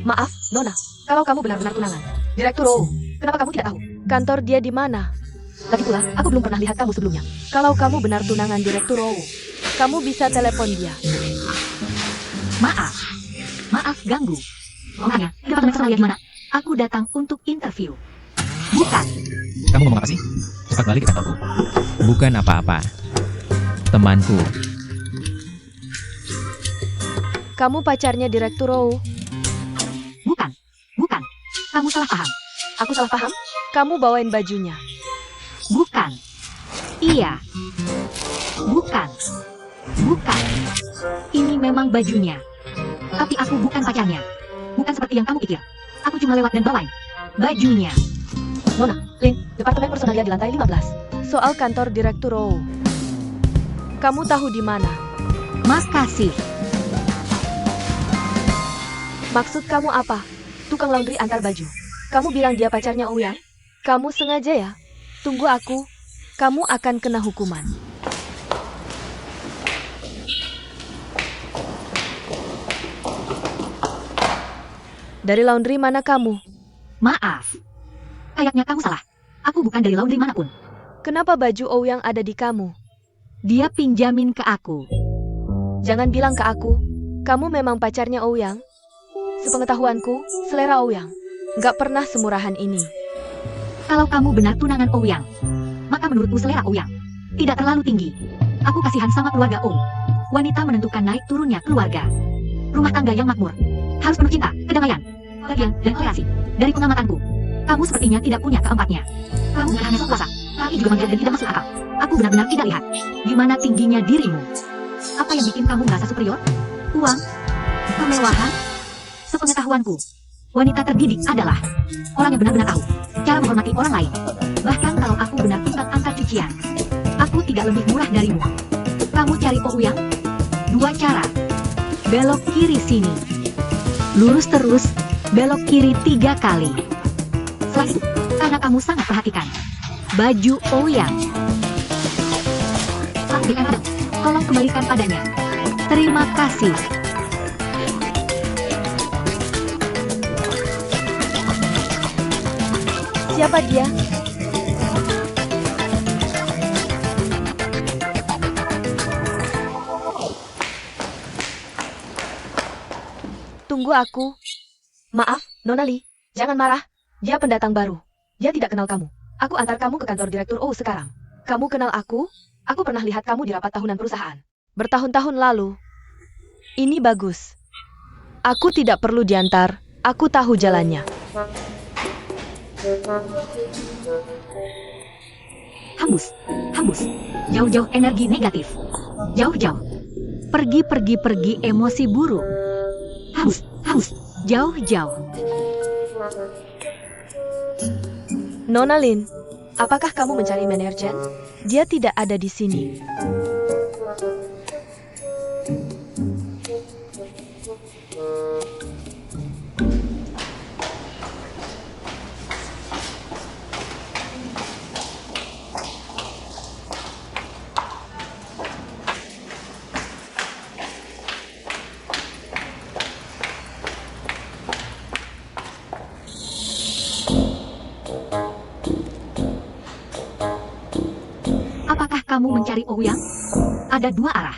Maaf, Nona. Kalau kamu benar-benar tunangan, Direktur Row, kenapa kamu tidak tahu? Kantor dia di mana? Lagi pula, aku belum pernah lihat kamu sebelumnya. Kalau kamu benar tunangan Direktur Row, kamu bisa telepon dia. Maaf. Maaf ganggu. Makanya, departemen Australia di mana? Aku datang untuk interview. Bukan. Kamu ngomong apa sih? Cepat balik ke kantorku. Bukan apa-apa. Temanku. Kamu pacarnya Direktur Row. Bukan. Bukan. Kamu salah paham. Aku salah paham? Kamu bawain bajunya. Bukan. Iya. Bukan. Bukan. Ini memang bajunya. Tapi aku bukan pacarnya. Bukan seperti yang kamu pikir. Aku cuma lewat dan bawain bajunya. Nona, Lin, Departemen Personalia di lantai 15. Soal kantor Direktur Row. Kamu tahu di mana? Makasih. Maksud kamu apa? Tukang laundry antar baju. Kamu bilang dia pacarnya Ouyang? Kamu sengaja ya? Tunggu aku. Kamu akan kena hukuman. Dari laundry mana kamu? Maaf. Kayaknya kamu salah. Aku bukan dari laundry manapun. Kenapa baju Ouyang ada di kamu? Dia pinjamin ke aku. Jangan bilang ke aku. Kamu memang pacarnya Ouyang? Sepengetahuanku, selera Ouyang nggak pernah semurahan ini. Kalau kamu benar tunangan Ouyang, maka menurutku selera Ouyang tidak terlalu tinggi. Aku kasihan sama keluarga Ou. Wanita menentukan naik turunnya keluarga. Rumah tangga yang makmur harus penuh cinta, kedamaian, kebahagiaan, dan toleransi. Dari pengamatanku, kamu sepertinya tidak punya keempatnya. Kamu bukan hanya sok kuasa, tapi juga mangga dan tidak masuk akal. Aku benar-benar tidak lihat gimana tingginya dirimu. Apa yang bikin kamu merasa superior? Uang? Kemewahan? Sepengetahuanku, wanita terdidik adalah orang yang benar-benar tahu cara menghormati orang lain. Bahkan kalau aku benar timbang angkat cucian, aku tidak lebih murah darimu. Kamu cari Ouyang? Dua cara. Belok kiri sini. Lurus terus, belok kiri 3 kali. Setelah itu, karena kamu sangat perhatikan baju Ouyang. Ambilkan padamu. Tolong kembalikan padanya. Terima kasih. Siapa dia? Tunggu aku. Maaf, Nona Lee. Jangan marah. Dia pendatang baru. Dia tidak kenal kamu. Aku antar kamu ke kantor Direktur O sekarang. Kamu kenal aku? Aku pernah lihat kamu di rapat tahunan perusahaan. Bertahun-tahun lalu. Ini bagus. Aku tidak perlu diantar. Aku tahu jalannya. Hembus, hembus. Jauh-jauh energi negatif. Jauh-jauh. Pergi emosi buruk. Hembus, hembus. Jauh-jauh. Nona Lin, apakah kamu mencari manajer? Dia tidak ada di sini. Apakah kamu mencari Ouyang? Ada 2 arah.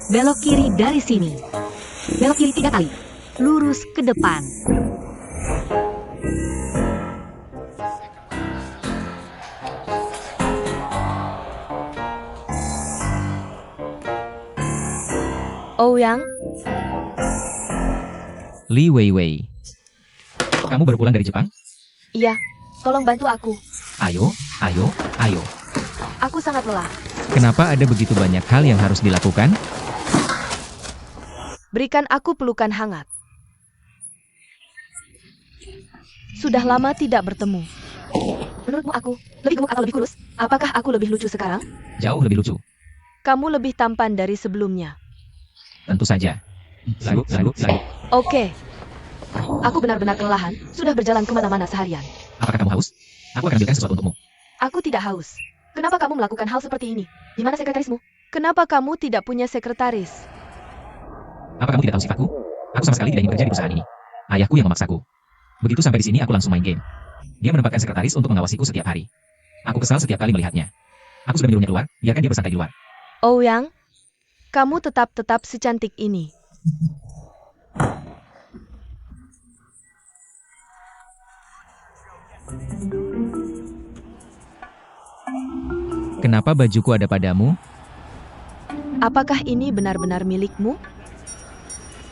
Belok kiri dari sini. Belok kiri 3 kali. Lurus ke depan. Ouyang, Li Weiwei. Kamu baru pulang dari Jepang? iya, tolong bantu aku. Ayo, ayo, ayo. Aku sangat lelah. Kenapa ada begitu banyak hal yang harus dilakukan? Berikan aku pelukan hangat. Sudah lama tidak bertemu. Menurutmu aku lebih gemuk atau lebih kurus? Apakah aku lebih lucu sekarang? Jauh lebih lucu. Kamu lebih tampan dari sebelumnya. Tentu saja. Lalu. Oke. Aku benar-benar kelelahan, sudah berjalan kemana-mana seharian. Apakah kamu haus? Aku akan ambilkan sesuatu untukmu. Aku tidak haus. Kenapa kamu melakukan hal seperti ini? Di mana sekretarismu? Kenapa kamu tidak punya sekretaris? Apa kamu tidak tahu sifatku? Aku sama sekali tidak ingin bekerja di perusahaan ini. Ayahku yang memaksaku. Begitu sampai di sini aku langsung main game. Dia menempatkan sekretaris untuk mengawasiku setiap hari. Aku kesal setiap kali melihatnya. Aku sudah menyuruhnya keluar, biarkan dia bersantai di luar. Ouyang, kamu tetap secantik ini. Kenapa bajuku ada padamu? Apakah ini benar-benar milikmu?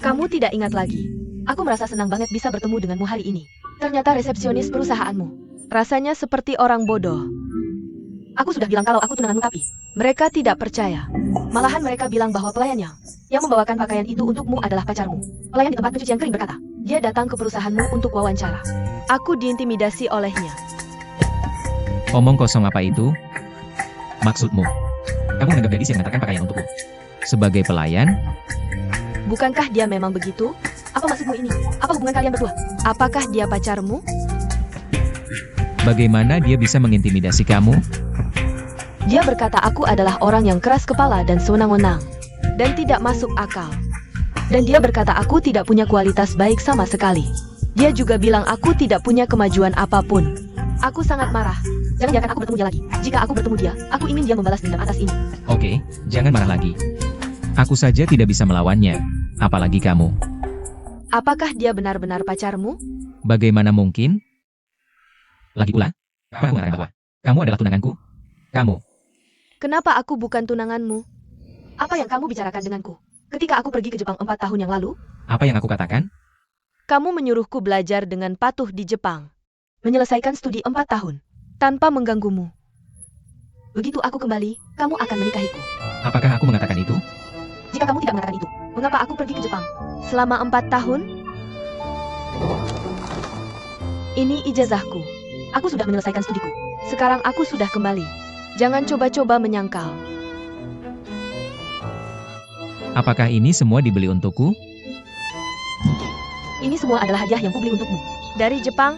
Kamu tidak ingat lagi. Aku merasa senang banget bisa bertemu denganmu hari ini. Ternyata resepsionis perusahaanmu. Rasanya seperti orang bodoh. Aku sudah bilang kalau aku tunanganmu tapi mereka tidak percaya. Malahan mereka bilang bahwa pelayannya yang membawakan pakaian itu untukmu adalah pacarmu. Pelayan di tempat pencucian kering berkata, dia datang ke perusahaanmu untuk wawancara. Aku diintimidasi olehnya. Omong kosong apa itu? Maksudmu? Kamu menganggap gadis yang mengantarkan pakaian untukku sebagai pelayan? Bukankah dia memang begitu? Apa maksudmu ini? Apa hubungan kalian berdua? Apakah dia pacarmu? Bagaimana dia bisa mengintimidasi kamu? Dia berkata aku adalah orang yang keras kepala dan sewenang-wenang. Dan tidak masuk akal. Dan dia berkata aku tidak punya kualitas baik sama sekali. Dia juga bilang aku tidak punya kemajuan apapun. Aku sangat marah. Jangan biarkan aku bertemu dia lagi. Jika aku bertemu dia, aku ingin dia membalas dendam atas ini. Oke, jangan marah lagi. Aku saja tidak bisa melawannya, apalagi kamu. Apakah dia benar-benar pacarmu? Bagaimana mungkin? Lagi pula, apa mengatakan bahwa kamu adalah tunanganku? Kamu. Kenapa aku bukan tunanganmu? Apa yang kamu bicarakan denganku? Ketika aku pergi ke Jepang 4 tahun yang lalu, Apa yang aku katakan? kamu menyuruhku belajar dengan patuh di Jepang. Menyelesaikan studi 4 tahun. Tanpa mengganggumu. Begitu aku kembali, kamu akan menikahiku. Apakah aku mengatakan itu? Jika kamu tidak mengatakan itu, mengapa aku pergi ke Jepang? Selama 4 tahun? Ini ijazahku. Aku sudah menyelesaikan studiku. Sekarang aku sudah kembali. Jangan coba-coba menyangkal. Apakah ini semua dibeli untukku? Ini semua adalah hadiah yang kubeli untukmu. Dari Jepang,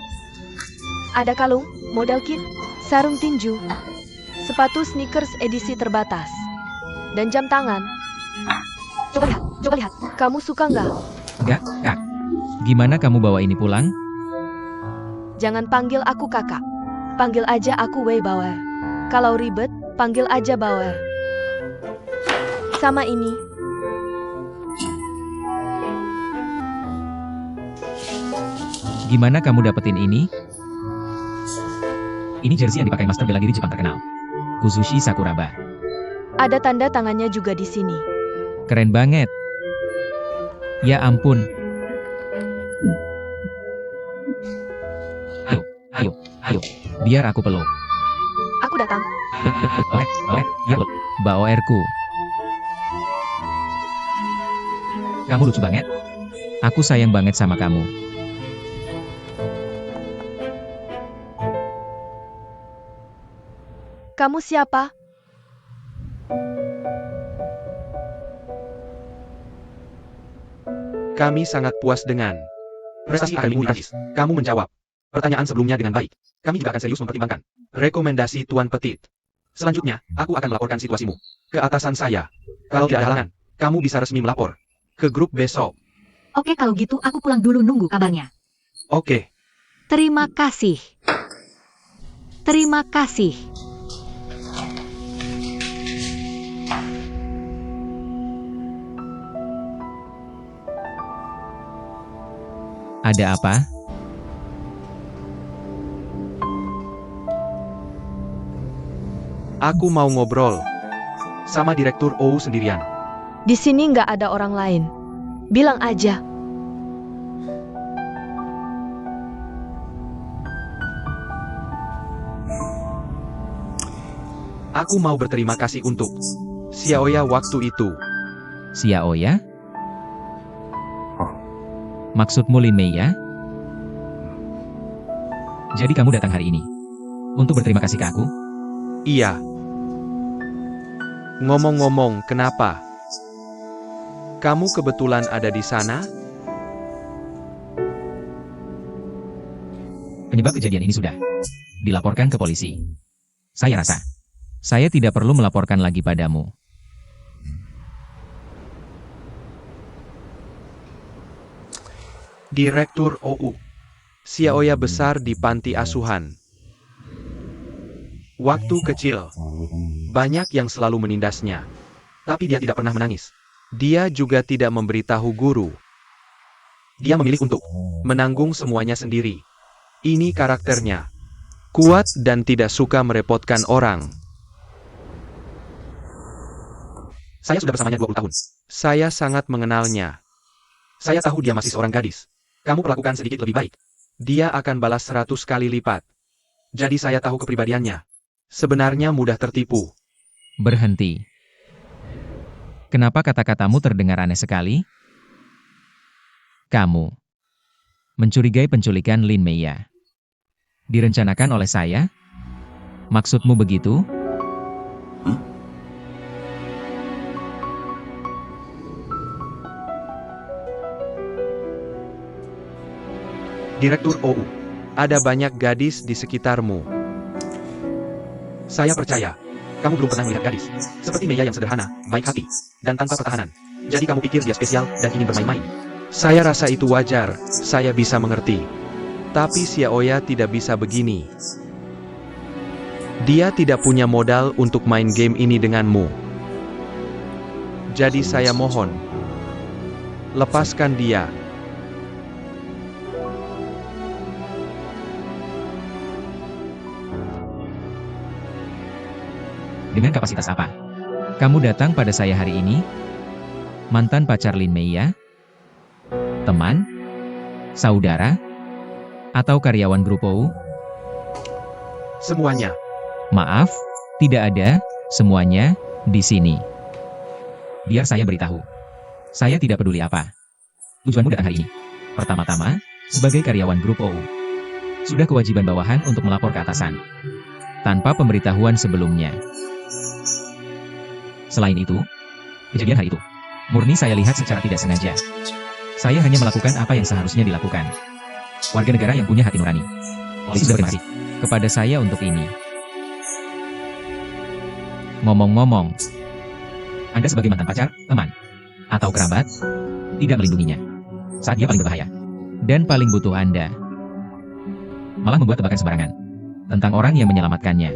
ada kalung, model kit, sarung tinju, sepatu sneakers edisi terbatas, dan jam tangan. Coba lihat. Kamu suka nggak? Enggak, Kak. Gimana kamu bawa ini pulang? Jangan panggil aku kakak. Panggil aja aku Wei Bauer. Kalau ribet, panggil aja Bauer. Sama ini. Gimana kamu dapetin ini? Ini jersey yang dipakai master bela diri Jepang terkenal, Kuzushi Sakuraba. Ada tanda tangannya juga di sini. Keren banget. Ya ampun. Ayo. Biar aku peluk. Aku datang. Ya, Baoerku. Kamu lucu banget. Aku sayang banget sama kamu. Kamu siapa? Kami sangat puas dengan prestasi akademimu di Prancis. Kamu menjawab pertanyaan sebelumnya dengan baik. Kami juga akan serius mempertimbangkan rekomendasi Tuan Petit. Selanjutnya, aku akan melaporkan situasimu ke atasan saya. Kalau tidak ada halangan, kamu bisa resmi melapor ke grup besok. Oke kalau gitu aku pulang dulu nunggu kabarnya. Oke. Terima kasih. Terima kasih. Ada apa? Aku mau ngobrol sama Direktur OU sendirian. Di sini nggak ada orang lain. Bilang aja. Aku mau berterima kasih untuk Xiaoya waktu itu. Xiaoya? Maksudmu Lin Mei ya? Jadi kamu datang hari ini untuk berterima kasih ke aku? Iya. Ngomong-ngomong, kenapa? Kamu kebetulan ada di sana? Penyebab kejadian ini sudah dilaporkan ke polisi. Saya rasa saya tidak perlu melaporkan lagi padamu. Direktur OU. Xiaoya besar di panti asuhan. Waktu kecil, banyak yang selalu menindasnya. Tapi dia tidak pernah menangis. Dia juga tidak memberitahu guru. Dia memilih untuk menanggung semuanya sendiri. Ini karakternya. Kuat dan tidak suka merepotkan orang. Saya sudah bersamanya 20 tahun. Saya sangat mengenalnya. Saya tahu dia masih seorang gadis. Kamu perlakukan sedikit lebih baik. Dia akan balas 100 kali lipat. Jadi saya tahu kepribadiannya. Sebenarnya mudah tertipu. Berhenti. Kenapa kata-katamu terdengar aneh sekali? Kamu mencurigai penculikan Lin Meiya. Direncanakan oleh saya? Maksudmu begitu? Direktur OU. Ada banyak gadis di sekitarmu. Saya percaya. Kamu belum pernah melihat gadis. Seperti Meiya yang sederhana, baik hati, dan tanpa pertahanan. Jadi kamu pikir dia spesial dan ingin bermain-main. Saya rasa itu wajar, saya bisa mengerti. Tapi Xiaoya tidak bisa begini. Dia tidak punya modal untuk main game ini denganmu. Jadi saya mohon, lepaskan dia. Dengan kapasitas apa? Kamu datang pada saya hari ini? Mantan pacar Lin Meiya? Teman? Saudara? Atau karyawan grup OU? Semuanya. Maaf, tidak ada, semuanya, di sini. Biar saya beritahu. Saya tidak peduli apa. Tujuanmu datang hari ini. Pertama-tama, sebagai karyawan grup OU. Sudah kewajiban bawahan untuk melapor ke atasan. Tanpa pemberitahuan sebelumnya. Selain itu, kejadian hari itu, murni saya lihat secara tidak sengaja. Saya hanya melakukan apa yang seharusnya dilakukan. Warga negara yang punya hati nurani. Polisi sudah berterima kasih kepada saya untuk ini. Ngomong-ngomong, Anda sebagai mantan pacar, teman, atau kerabat, tidak melindunginya saat dia paling berbahaya dan paling butuh Anda. Malah membuat tebakan sembarangan tentang orang yang menyelamatkannya.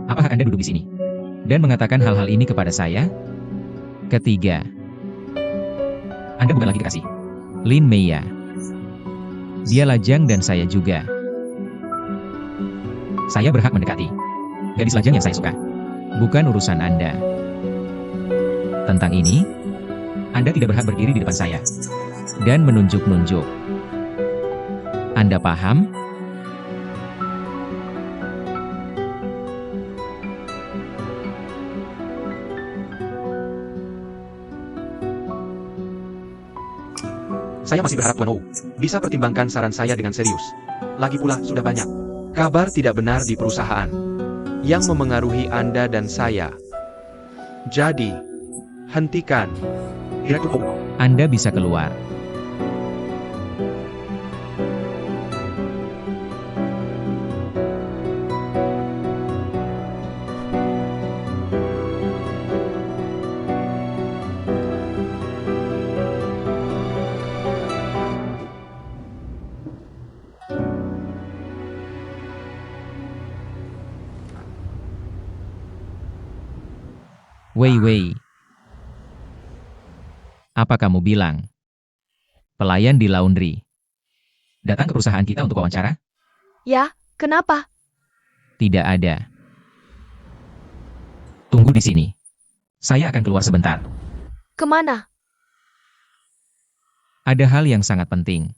Apakah Anda duduk di sini dan mengatakan hal-hal ini kepada saya? Ketiga, Anda bukan lagi kekasih Lin Meiya. Dia lajang dan saya juga. Saya berhak mendekati gadis lajang yang saya suka. Bukan urusan Anda. Tentang ini, Anda tidak berhak berdiri di depan saya dan menunjuk-nunjuk. Anda paham? Saya masih berharap Tuan Ou bisa pertimbangkan saran saya dengan serius. Lagi pula, sudah banyak kabar tidak benar di perusahaan yang memengaruhi Anda dan saya. Jadi, hentikan. Direktur OU. Anda bisa keluar. Wei. Apa kamu bilang? Pelayan di laundry datang ke perusahaan kita untuk wawancara? Ya, kenapa? Tidak ada. Tunggu di sini. Saya akan keluar sebentar. Kemana? Ada hal yang sangat penting.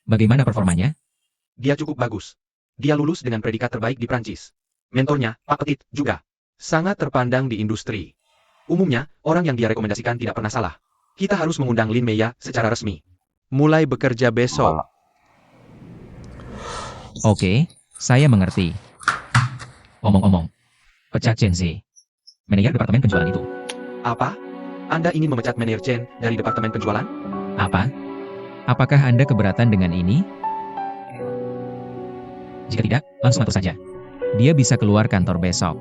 Bagaimana performanya? Dia cukup bagus. Dia lulus dengan predikat terbaik di Prancis. Mentornya, Pak Petit, juga sangat terpandang di industri. Umumnya, orang yang dia rekomendasikan tidak pernah salah. Kita harus mengundang Lin Meiya secara resmi. Mulai bekerja besok. Oke, saya mengerti. Omong-omong, pecat Chen Zi. Manajer departemen penjualan itu. Apa? Anda ingin memecat manajer Chen dari departemen penjualan? Apa? Apakah Anda keberatan dengan ini? Jika tidak, langsung atur saja. Dia bisa keluar kantor besok.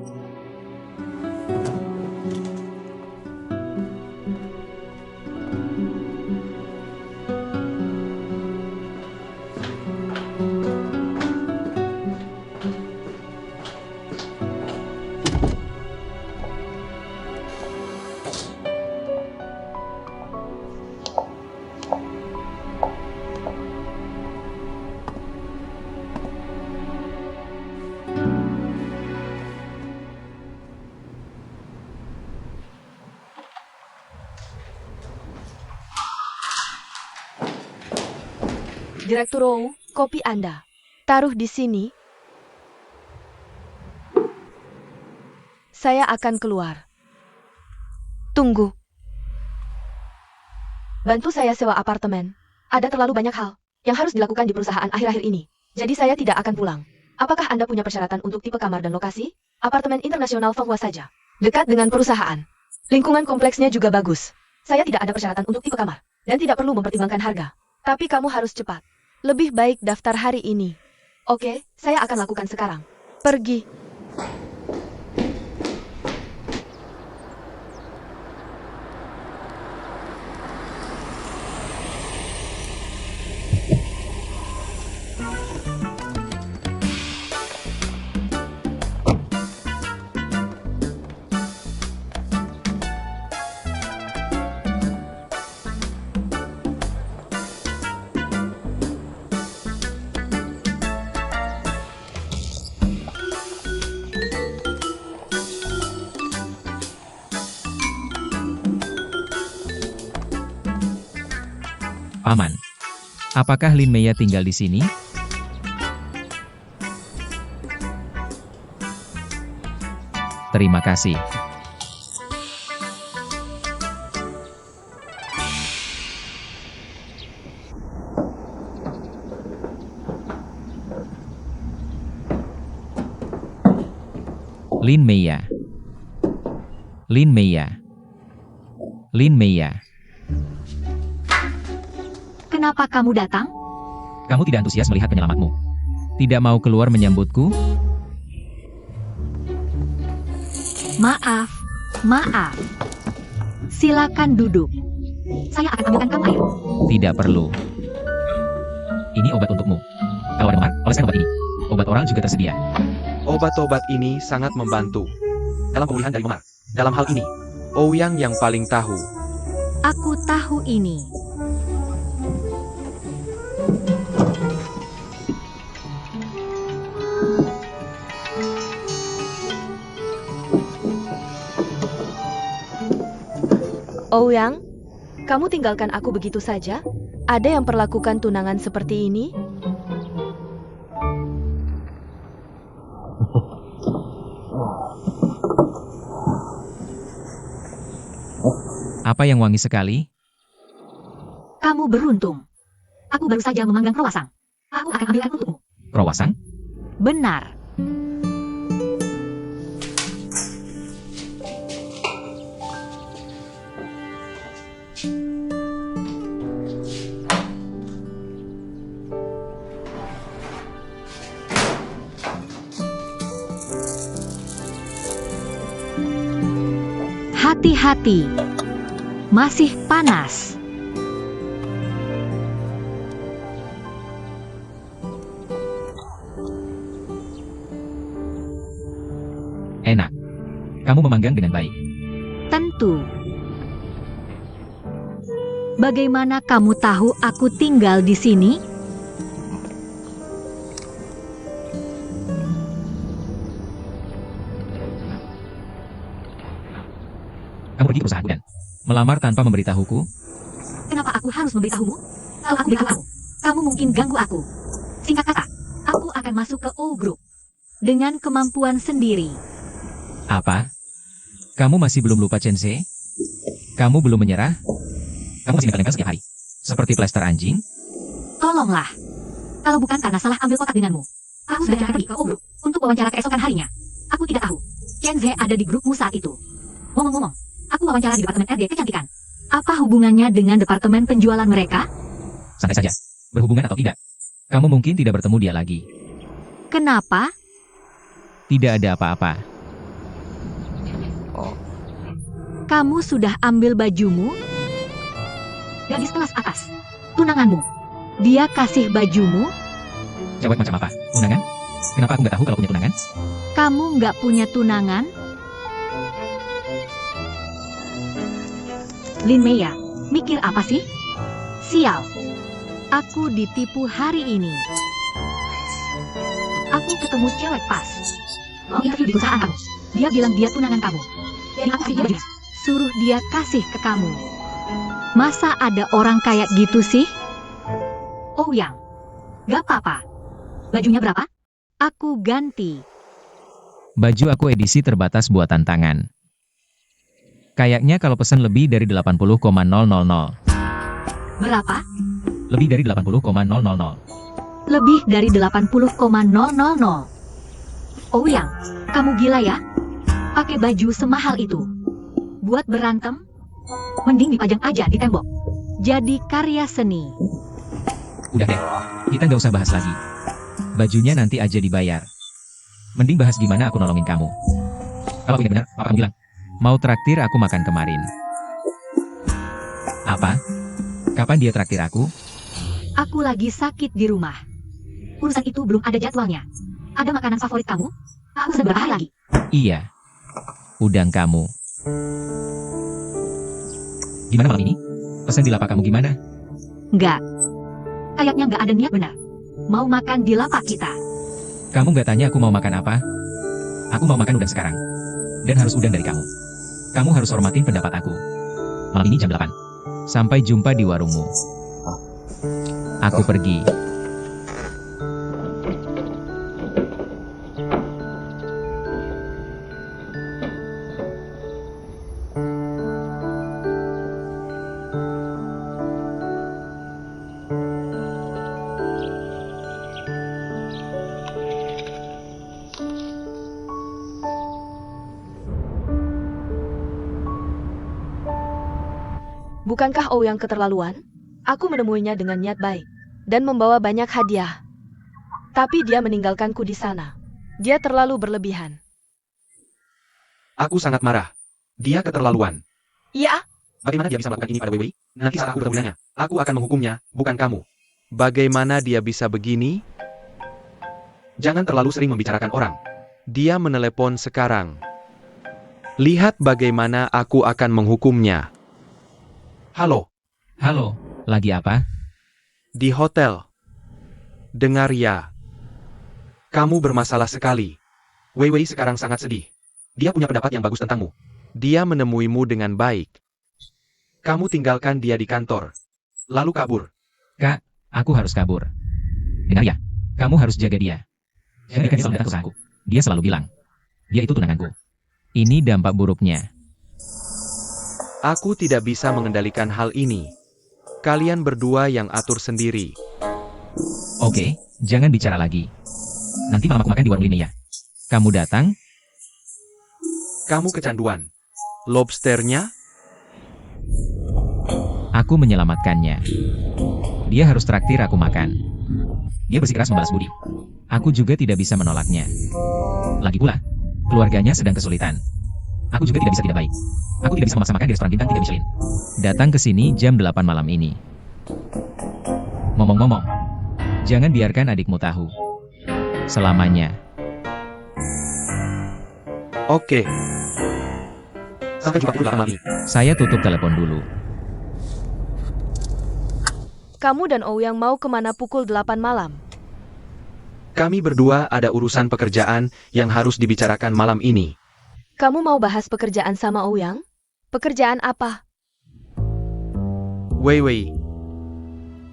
Direktur Ou, kopi Anda. Taruh di sini. Saya akan keluar. Tunggu. Bantu saya sewa apartemen. Ada terlalu banyak hal yang harus dilakukan di perusahaan akhir-akhir ini. Jadi saya tidak akan pulang. Apakah Anda punya persyaratan untuk tipe kamar dan lokasi? Apartemen internasional Fanghua saja. Dekat dengan perusahaan. Lingkungan kompleksnya juga bagus. Saya tidak ada persyaratan untuk tipe kamar. Dan tidak perlu mempertimbangkan harga. Tapi kamu harus cepat. Lebih baik daftar hari ini. Oke, saya akan lakukan sekarang. Pergi. Paman, apakah Lin Meya tinggal di sini? Terima kasih. Lin Meya. Lin Meya. Lin Meya. Kenapa kamu datang? Kamu tidak antusias melihat penyelamatmu? Tidak mau keluar menyambutku? Maaf, maaf. Silakan duduk. Saya akan ambilkan kamu air. Tidak perlu. Ini obat untukmu. Kalau ada memar, oleskan obat ini. Obat oral juga tersedia. Obat-obat ini sangat membantu dalam pemulihan dari memar. Dalam hal ini, Ouyang yang paling tahu. Aku tahu ini. Ouyang, kamu tinggalkan aku begitu saja? Ada yang perlakukan tunangan seperti ini? Apa yang wangi sekali? Kamu beruntung. Aku baru saja memanggang krowasang. Aku akan ambilkan untukmu. Krowasang? Benar. Hati-hati. Masih panas. Enak. Kamu memanggang dengan baik. Tentu. Bagaimana kamu tahu aku tinggal di sini? Kamu pergi ke perusahaanku dan melamar tanpa memberitahuku? Kenapa aku harus memberitahumu? Kalau aku beritahu kamu, kamu mungkin ganggu aku. Singkat kata, aku akan masuk ke O Group dengan kemampuan sendiri. Apa? Kamu masih belum lupa Chense? Kamu belum menyerah? Kamu masih nempel-nempel setiap hari? Seperti plester anjing? Tolonglah. Kalau bukan karena salah ambil kotak denganmu, aku sudah pergi ke O Group untuk wawancara keesokan harinya. Aku tidak tahu. Chen Ze ada di grupmu saat itu. Ngomong-ngomong, aku wawancara di Departemen RD Kecantikan. Apa hubungannya dengan Departemen Penjualan mereka? Santai saja. Berhubungan atau tidak? Kamu mungkin tidak bertemu dia lagi. Kenapa? Tidak ada apa-apa. Kamu sudah ambil bajumu? Gadis kelas atas. Tunanganmu. Dia kasih bajumu? Jawab macam apa? Tunangan? Kenapa aku nggak tahu kalau punya tunangan? Kamu nggak punya tunangan? Lin Meya, mikir apa sih? Sial. Aku ditipu hari ini. Aku ketemu cewek pas. Mau interview di perusahaan kamu. Dia bilang dia tunangan kamu. Dan aku kasih dia bajunya. Suruh dia kasih ke kamu. Masa ada orang kayak gitu sih? Oh yang, gak apa-apa. Bajunya berapa? Aku ganti. Baju aku edisi terbatas buatan tangan. Kayaknya kalau pesan lebih dari 80,000. Berapa? Lebih dari 80,000. Lebih dari 80,000. Oh yang, kamu gila ya? Pakai baju semahal itu. Buat berantem? Mending dipajang aja di tembok. Jadi karya seni. Udah deh, kita nggak usah bahas lagi. Bajunya nanti aja dibayar. Mending bahas gimana aku nolongin kamu. Kalau benar-benar, apa kamu bilang? Mau traktir aku makan kemarin. Apa? Kapan dia traktir aku? Aku lagi sakit di rumah. Urusan itu belum ada jadwalnya. Ada makanan favorit kamu? Aku sedang berapa hari lagi? Iya. Udang kamu. Gimana malam ini? Pesan di lapak kamu gimana? Enggak. Kayaknya nggak ada niat benar. Mau makan di lapak kita. Kamu nggak tanya aku mau makan apa? Aku mau makan udang sekarang. Dan harus udang dari kamu. Kamu harus hormatin pendapat aku. Malam ini jam 8. Sampai jumpa di warungmu. Aku pergi. Bukankah Ouyang keterlaluan? Aku menemuinya dengan niat baik dan membawa banyak hadiah. Tapi dia meninggalkanku di sana. Dia terlalu berlebihan. Aku sangat marah. Dia keterlaluan. Iya, Bagaimana dia bisa melakukan ini pada Wei Wei? Nanti saat aku bertemu dengannya, aku akan menghukumnya, bukan kamu. Bagaimana dia bisa begini? Jangan terlalu sering membicarakan orang. Dia menelepon sekarang. Lihat bagaimana aku akan menghukumnya. Halo, Halo, lagi apa? di hotel. Dengar ya. Kamu bermasalah sekali. Wei Wei sekarang sangat sedih. Dia punya pendapat yang bagus tentangmu. Dia menemuimu dengan baik. Kamu tinggalkan dia di kantor. Lalu kabur. Kak, aku harus kabur. Dengar ya, kamu harus jaga dia. Jika dia selalu datang ke aku, dia selalu bilang, dia itu tunanganku. Ini dampak buruknya. Aku tidak bisa mengendalikan hal ini. Kalian berdua yang atur sendiri. Oke, jangan bicara lagi. Nanti malam aku makan di warung ini ya. Kamu datang, Kamu kecanduan. Lobsternya? aku menyelamatkannya. Dia harus traktir aku makan. Dia bersikeras membalas budi. Aku juga tidak bisa menolaknya. Lagi pula, keluarganya sedang kesulitan. Aku juga tidak bisa tidak baik. Aku tidak bisa memaksa makan di restoran bintang 3 Michelin. Datang ke sini jam 8 malam ini. Ngomong-ngomong, jangan biarkan adikmu tahu. Selamanya. Oke. Sampai jumpa pukul 8 malam ini. Saya tutup telepon dulu. kamu dan Ouyang mau kemana pukul 8 malam? Kami berdua ada urusan pekerjaan yang harus dibicarakan malam ini. Kamu mau bahas pekerjaan sama Ouyang? Pekerjaan apa? Wei Wei.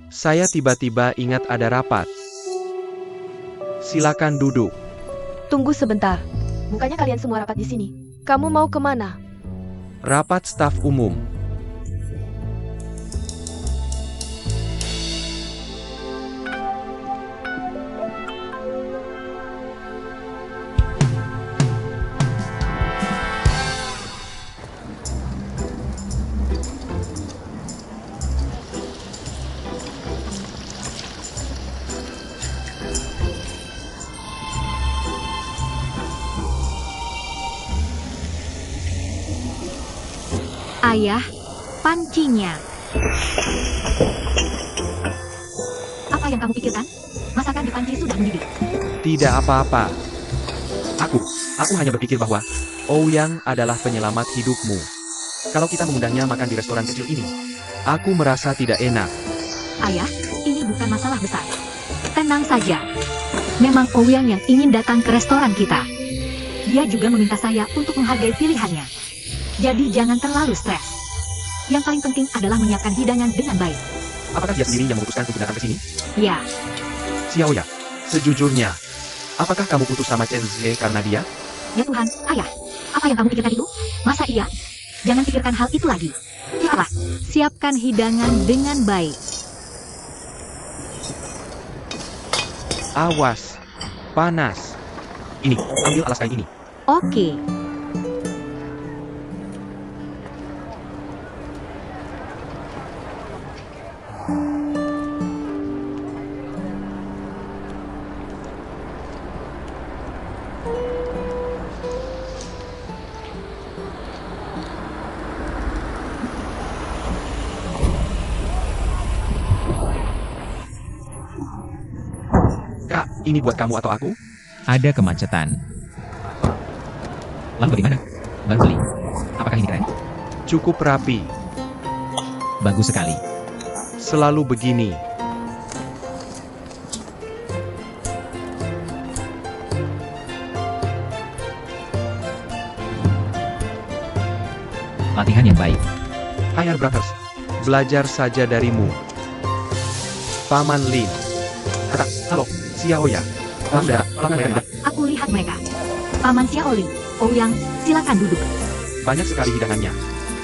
Saya tiba-tiba ingat ada rapat. Silakan duduk. Tunggu sebentar. Bukannya kalian semua rapat di sini? Kamu mau kemana? Rapat staf umum. Ayah, pancinya. Apa yang kamu pikirkan? Masakan di panci sudah mendidih. Tidak apa-apa. Aku hanya berpikir bahwa Ouyang adalah penyelamat hidupmu. Kalau kita mengundangnya makan di restoran kecil ini, aku merasa tidak enak. Ayah, ini bukan masalah besar. Tenang saja. Memang Ouyang yang ingin datang ke restoran kita. Dia juga meminta saya untuk menghargai pilihannya. Jadi jangan terlalu stres. Yang paling penting adalah menyiapkan hidangan dengan baik. Apakah dia sendiri yang memutuskan untuk datang ke sini? Ya, Xiaoya, sejujurnya, apakah kamu putus sama Chen Zhe karena dia? ya Tuhan, ayah. Apa yang kamu pikirkan itu? Masa iya? Jangan pikirkan hal itu lagi. Cepatlah, siapkan hidangan dengan baik. Awas, panas. Ini, ambil alas kain ini. Oke. Kak, ini buat kamu atau aku? Ada kemacetan. Lalu bagaimana? Baru beli. Apakah ini keren? Cukup rapi, Bagus sekali. selalu begini. Latihan yang baik. Higher Brothers, belajar saja darimu. Paman Lin. Kata, halo, Xiaoya. Saudara, pelanggan mereka tidak. Aku lihat mereka. Paman Xiaoli, Ouyang, silakan duduk. Banyak sekali hidangannya.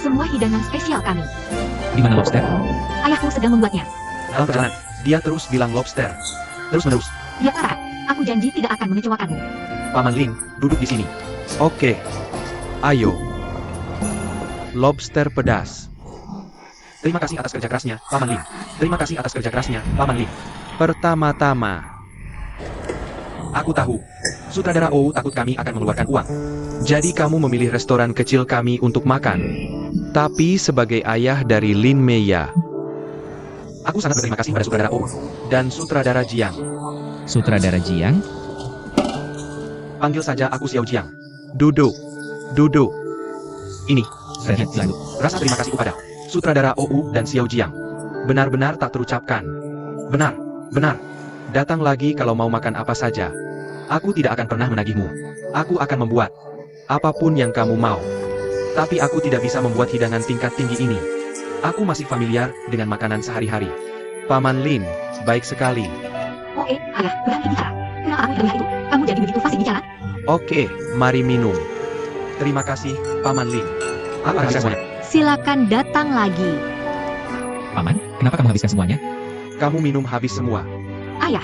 Semua hidangan spesial kami. Di mana lobster? Ayahku sedang membuatnya. Dalam perjalanan, dia terus bilang lobster. Terus menerus. Ya Kak, aku janji tidak akan mengecewakanmu. Paman Lin, duduk di sini. Oke. Ayo. Lobster pedas. Terima kasih atas kerja kerasnya, Paman Lin. Terima kasih atas kerja kerasnya, Paman Lin. Pertama-tama, aku tahu, sutradara Ou takut kami akan mengeluarkan uang. Jadi kamu memilih restoran kecil kami untuk makan. Tapi sebagai ayah dari Lin Meiya, aku sangat berterima kasih pada sutradara Ou dan sutradara Jiang. Sutradara Jiang? Panggil saja aku Xiao Jiang. Duduk. Duduk. Ini, Fred, silakan. rasa terima kasihku pada sutradara Ou dan Xiao Jiang. Benar-benar tak terucapkan. Benar, benar. Datang lagi kalau mau makan apa saja. Aku tidak akan pernah menagihmu. Aku akan membuat apapun yang kamu mau. Tapi aku tidak bisa membuat hidangan tingkat tinggi ini. Aku masih familiar dengan makanan sehari-hari. Paman Lin, baik sekali. Oke, ayah, berani bicara. Kenapa aku tidak lihat itu? Kamu jadi begitu fasih bicara? Oke, mari minum. Terima kasih, Paman Lin. Apa rahasia semuanya? Silakan datang lagi. Paman, kenapa kamu habiskan semuanya? Kamu minum habis semua. Ayah,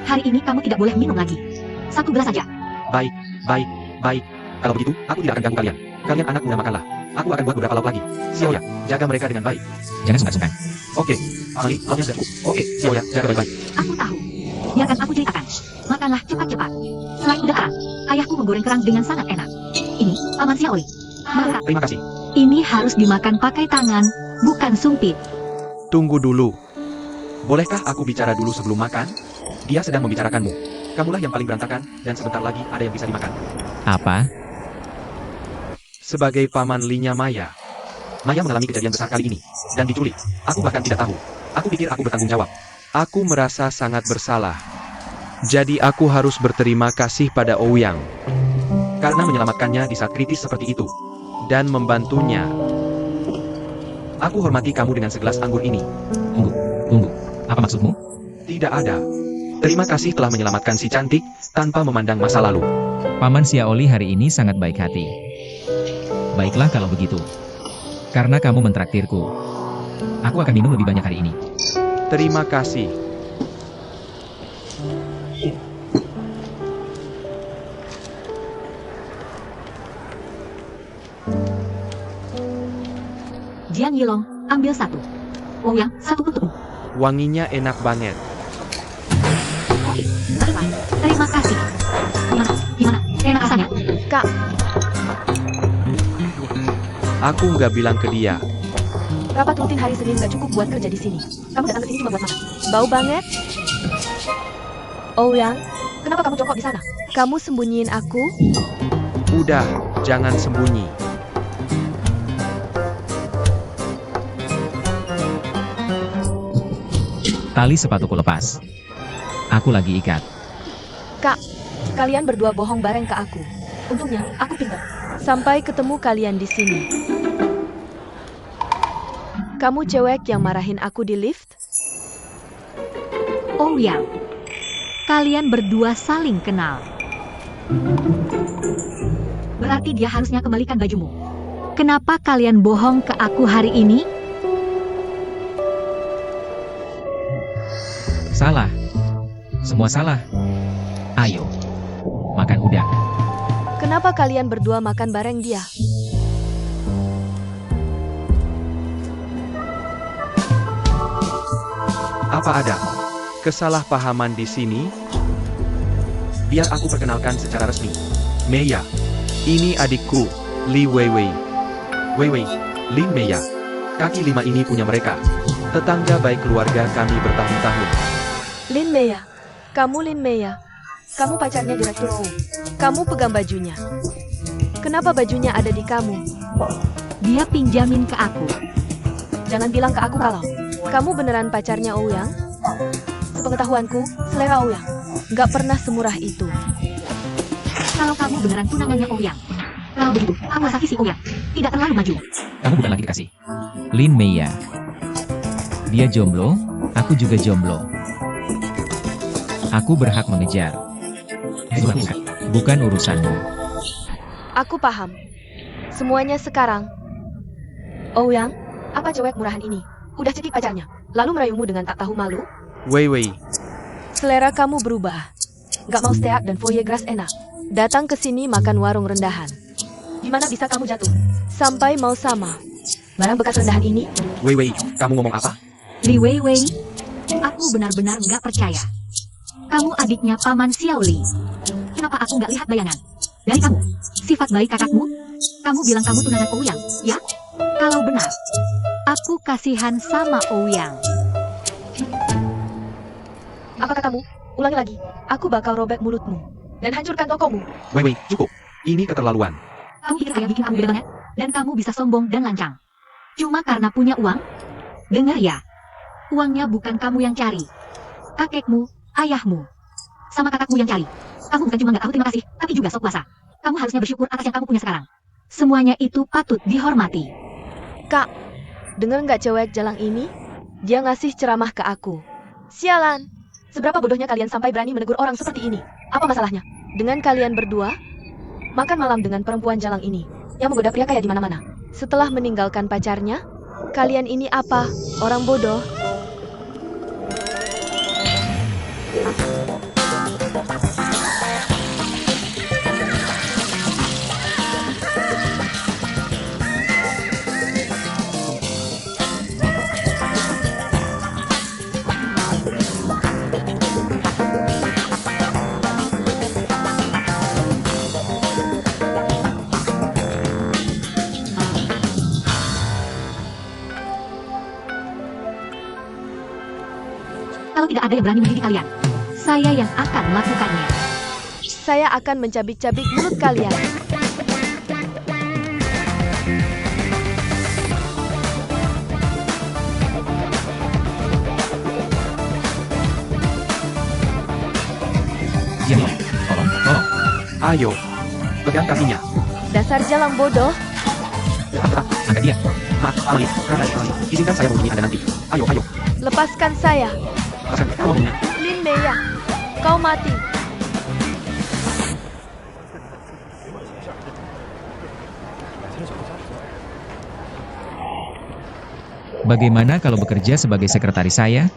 hari ini kamu tidak boleh minum lagi. 1 gelas saja. Baik, baik, baik. Kalau begitu, aku tidak akan ganggu kalian. Kalian anak muda makanlah. Aku akan buat beberapa lauk lagi. Xiaoya, jaga mereka dengan baik. Jangan sungkan-sungkan. Oke, Amali, lauknya sudah cukup. Oke, Xiaoya, jaga baik-baik. Aku tahu. Biarkan aku ceritakan. Makanlah cepat-cepat. Selain udara, ayahku menggoreng kerang dengan sangat enak. Ini, Paman Xiaoli. Maka, Terima kasih. ini harus dimakan pakai tangan, bukan sumpit. Tunggu dulu. Bolehkah aku bicara dulu sebelum makan? Dia sedang membicarakanmu. Kamulah yang paling berantakan, dan sebentar lagi ada yang bisa dimakan. Apa? Sebagai paman Linya Maya, Maya mengalami kejadian besar kali ini, dan diculik. Aku bahkan tidak tahu. Aku pikir aku bertanggung jawab. Aku merasa sangat bersalah. Jadi aku harus berterima kasih pada Ouyang. Karena menyelamatkannya di saat kritis seperti itu. Dan membantunya. Aku hormati kamu dengan segelas anggur ini. Tunggu. Apa maksudmu? Tidak ada. Terima kasih telah menyelamatkan si cantik, tanpa memandang masa lalu. Paman Xiaoli hari ini sangat baik hati. Baiklah kalau begitu. Karena kamu mentraktirku. Aku akan minum lebih banyak hari ini. Terima kasih. Jiang Yilong, ambil 1. Ouyang, 1 untukmu. Wanginya enak banget. Oke, baiklah. Terima kasih. Gimana? Enak rasanya? Kak, Aku nggak bilang ke dia. Rapat rutin hari Senin gak cukup buat kerja di sini. Kamu datang ke sini cuma buat makan. Bau banget. Oh Yang, kenapa kamu jongkok di sana? Kamu sembunyiin aku? Udah, jangan sembunyi. Tali sepatuku lepas. Aku lagi ikat. Kak, kalian berdua bohong bareng ke aku. Untungnya, aku pintar. Sampai ketemu kalian di sini. Kamu cewek yang marahin aku di lift? Oh Yang, kalian berdua saling kenal. Berarti dia harusnya kembalikan bajumu. Kenapa kalian bohong ke aku hari ini? Salah. Semua salah. Ayo. Makan udang. Kenapa kalian berdua makan bareng dia? Apa ada kesalahpahaman di sini? Biar aku perkenalkan secara resmi. Meia, ini adikku, Li Weiwei. Weiwei, Lin Meia. Kaki lima ini punya mereka. Tetangga baik keluarga kami bertahun-tahun. Lin Meia. Kamu Lin Meia. Kamu pacarnya Direktur O. Kamu pegang bajunya. Kenapa bajunya ada di kamu? Dia pinjamin ke aku. Jangan bilang ke aku kalau kamu beneran pacarnya Ouyang. Sepengetahuanku, selera Ouyang nggak pernah semurah itu. Kalau kamu beneran tunangannya Ouyang, kalau begitu, kamu asaki si Ouyang. Tidak terlalu maju. Kamu bukan lagi kekasih. Lin Meia. Dia jomblo, aku juga jomblo. Aku berhak mengejar. Bukan urusanmu. Aku paham. Semuanya sekarang. Ouyang, apa cewek murahan ini? Udah cekik pacarnya, lalu merayumu dengan tak tahu malu? Weiwei, Selera kamu berubah. Gak mau steak dan foie gras enak. Datang ke sini makan warung rendahan. Gimana bisa kamu jatuh? Sampai mau sama. Barang bekas rendahan ini? Weiwei, kamu ngomong apa? Li Weiwei, aku benar-benar nggak percaya. Kamu adiknya Paman Xiao Li. Kenapa aku nggak lihat bayangan? Dari kamu, sifat baik kakakmu, kamu bilang kamu tunangan Ouyang, ya? Kalau benar, aku kasihan sama Ouyang. Apakah kamu? Ulangi lagi. Aku bakal robek mulutmu. Dan hancurkan tokomu. Weiwei, cukup. Ini keterlaluan. Kamu pikir saya bikin kamu beda banget? Dan kamu bisa sombong dan lancang. Cuma karena punya uang? Dengar ya, uangnya bukan kamu yang cari. Kakekmu, ayahmu, sama kakakmu yang cari. Kamu bukan cuma nggak tahu terima kasih, tapi juga sok kuasa. Kamu harusnya bersyukur atas yang kamu punya sekarang. Semuanya itu patut dihormati. Kak, denger nggak cewek jalang ini? Dia ngasih ceramah ke aku. Sialan. Seberapa bodohnya kalian sampai berani menegur orang seperti ini? Apa masalahnya? Dengan kalian berdua? Makan malam dengan perempuan jalang ini, yang menggoda pria kaya di mana-mana. Setelah meninggalkan pacarnya, kalian ini apa? Orang bodoh? Kalau tidak ada yang berani mendidik kalian, saya yang akan melakukannya. Saya akan mencabik-cabik mulut kalian. Diam, diam. Tolong, tolong. Ayo, pegang kakinya. Dasar jalang bodoh. Angkat dia. Maaf, Amalia, izinkan saya menghubungi Anda nanti. Ayo, ayo. Lepaskan saya. Lepaskan, kamu ngomongnya. Lin Meia, kau mati. Bagaimana kalau bekerja sebagai sekretaris saya?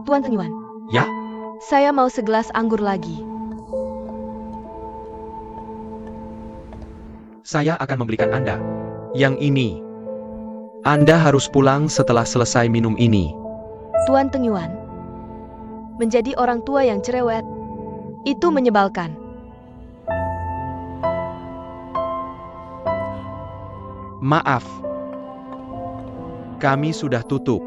Tuan Tenyuan. Ya? Saya mau segelas anggur lagi. Saya akan membelikan Anda. Yang ini. Anda harus pulang setelah selesai minum ini. Tuan Tenyuan. Menjadi orang tua yang cerewet. Itu menyebalkan. Maaf. Kami sudah tutup.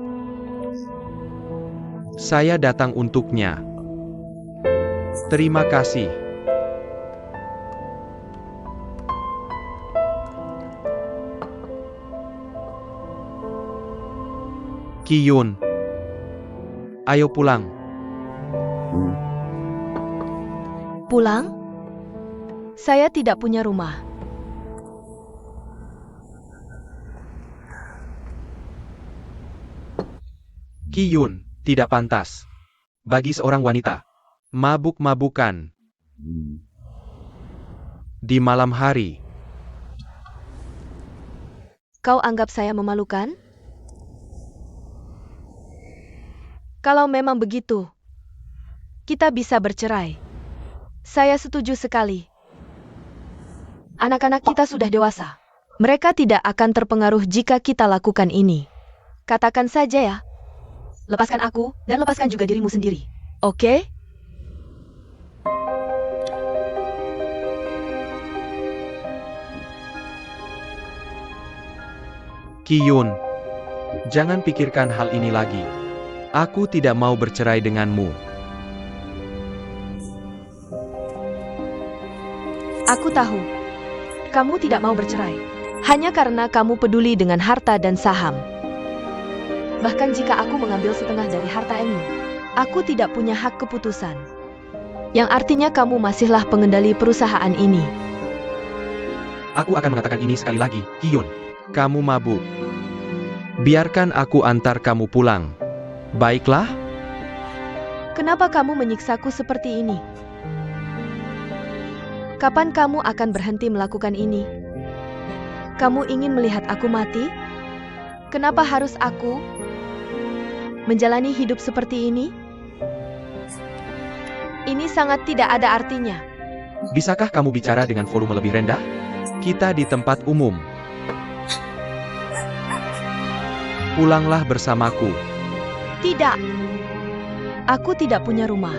Saya datang untuknya. Terima kasih. Ki-yun. Ayo pulang. Pulang? Saya tidak punya rumah. Ki-yun, tidak pantas. Bagi seorang wanita. Mabuk-mabukan. Di malam hari. Kau anggap saya memalukan? Kalau memang begitu, kita bisa bercerai. Saya setuju sekali. Anak-anak kita sudah dewasa. Mereka tidak akan terpengaruh jika kita lakukan ini. Katakan saja ya. Lepaskan aku, dan lepaskan juga dirimu sendiri. Oke? Ki-yun, jangan pikirkan hal ini lagi. Aku tidak mau bercerai denganmu. Aku tahu. Kamu tidak mau bercerai. Hanya karena kamu peduli dengan harta dan saham. Bahkan jika aku mengambil setengah dari harta ini, aku tidak punya hak keputusan. Yang artinya kamu masihlah pengendali perusahaan ini. Aku akan mengatakan ini sekali lagi, Ki-yun. Kamu mabuk. Biarkan aku antar kamu pulang. Baiklah? Kenapa kamu menyiksaku seperti ini? Kapan kamu akan berhenti melakukan ini? Kamu ingin melihat aku mati? Kenapa harus aku menjalani hidup seperti ini? Ini sangat tidak ada artinya. Bisakah kamu bicara dengan volume lebih rendah? Kita di tempat umum. Pulanglah bersamaku. Tidak. Aku tidak punya rumah.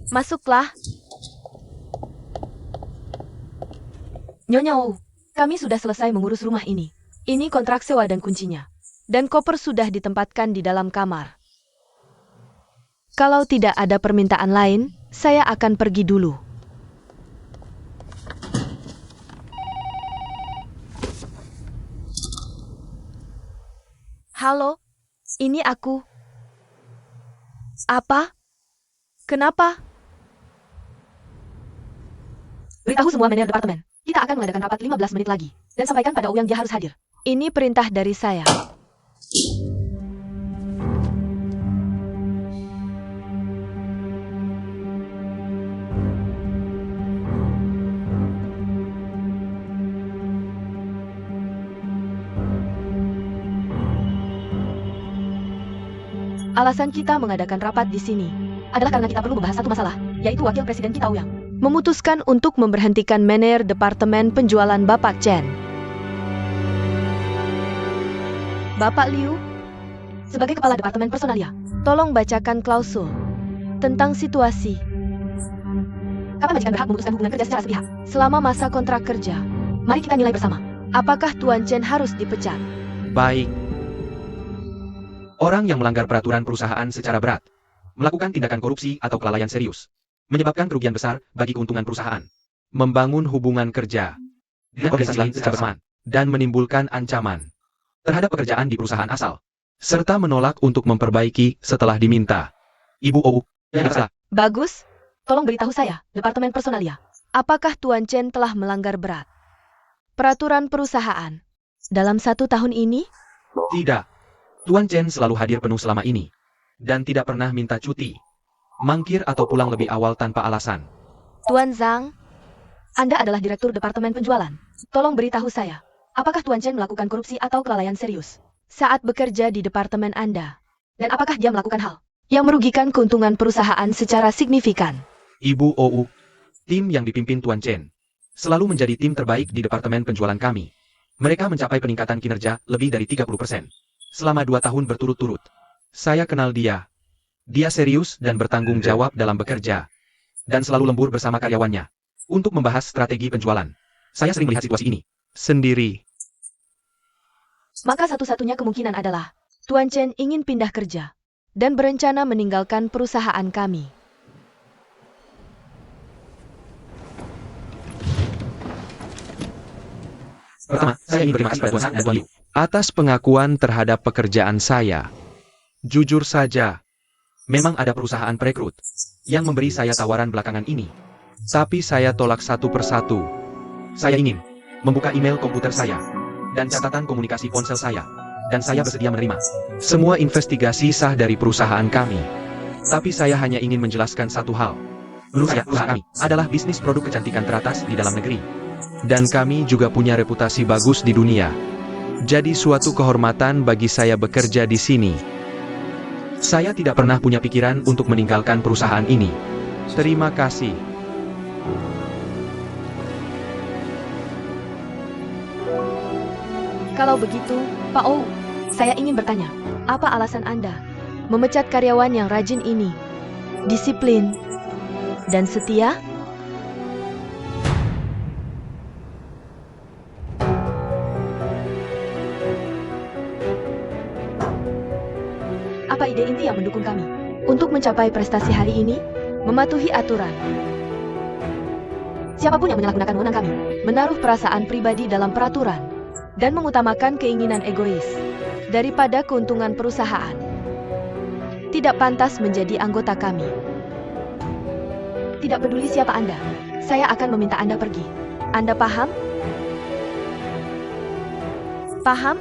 Masuklah. Nyonya Wu, kami sudah selesai mengurus rumah ini. Ini kontrak sewa dan kuncinya. Dan koper sudah ditempatkan di dalam kamar. Kalau tidak ada permintaan lain, saya akan pergi dulu. Halo, ini aku. Apa? Kenapa? Beritahu semua manajer departemen. Kita akan mengadakan rapat 15 menit lagi. Dan sampaikan pada Ouyang dia harus hadir. Ini perintah dari saya. Alasan kita mengadakan rapat di sini adalah karena kita perlu membahas satu masalah, yaitu wakil presiden kita Ouyang memutuskan untuk memberhentikan manajer departemen penjualan Bapak Chen. Bapak Liu, Sebagai kepala departemen personalia, tolong bacakan klausul tentang situasi. Kapan majikan berhak memutuskan hubungan kerja secara sepihak? Selama masa kontrak kerja. Mari kita nilai bersama. Apakah Tuan Chen harus dipecat? Baik. Orang yang melanggar peraturan perusahaan secara berat, melakukan tindakan korupsi atau kelalaian serius, menyebabkan kerugian besar bagi keuntungan perusahaan, membangun hubungan kerja dengan organisasi lain secara bersamaan, dan menimbulkan ancaman terhadap pekerjaan di perusahaan asal, serta menolak untuk memperbaiki setelah diminta. Ibu OU, yang salah. Bagus. Tolong beritahu saya, Departemen Personalia. Apakah Tuan Chen telah melanggar berat peraturan perusahaan dalam 1 tahun ini? Tidak. Tuan Chen selalu hadir penuh selama ini, dan tidak pernah minta cuti, mangkir atau pulang lebih awal tanpa alasan. Tuan Zhang, Anda adalah Direktur Departemen Penjualan. Tolong beritahu saya, apakah Tuan Chen melakukan korupsi atau kelalaian serius saat bekerja di departemen Anda? Dan apakah dia melakukan hal yang merugikan keuntungan perusahaan secara signifikan? Ibu OU, tim yang dipimpin Tuan Chen selalu menjadi tim terbaik di departemen penjualan kami. Mereka mencapai peningkatan kinerja lebih dari 30% selama 2 tahun berturut-turut. Saya kenal dia. Dia serius dan bertanggung jawab dalam bekerja, dan selalu lembur bersama karyawannya untuk membahas strategi penjualan. Saya sering melihat situasi ini sendiri. Maka satu-satunya kemungkinan adalah Tuan Chen ingin pindah kerja dan berencana meninggalkan perusahaan kami. Pertama, saya ingin berterima kasih pada Tuan Zhang dan Tuan Liu atas pengakuan terhadap pekerjaan saya. Jujur saja, memang ada perusahaan perekrut yang memberi saya tawaran belakangan ini, tapi saya tolak satu persatu. Saya ingin membuka email komputer saya dan catatan komunikasi ponsel saya, dan saya bersedia menerima semua investigasi sah dari perusahaan kami. Tapi saya hanya ingin menjelaskan satu hal. Menurut saya, perusahaan kami adalah bisnis produk kecantikan teratas di dalam negeri. Dan kami juga punya reputasi bagus di dunia. Jadi suatu kehormatan bagi saya bekerja di sini. Saya tidak pernah punya pikiran untuk meninggalkan perusahaan ini. Terima kasih. Kalau begitu, Pak Ou, saya ingin bertanya, apa alasan Anda memecat karyawan yang rajin ini, disiplin, dan setia? Apa ide inti yang mendukung kami untuk mencapai prestasi hari ini? Mematuhi aturan. Siapapun yang menyalahgunakan wewenang kami, menaruh perasaan pribadi dalam peraturan, dan mengutamakan keinginan egois daripada keuntungan perusahaan, tidak pantas menjadi anggota kami. Tidak peduli siapa Anda, saya akan meminta Anda pergi. Anda paham? Paham?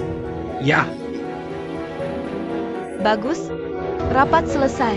Ya. Bagus. Rapat selesai.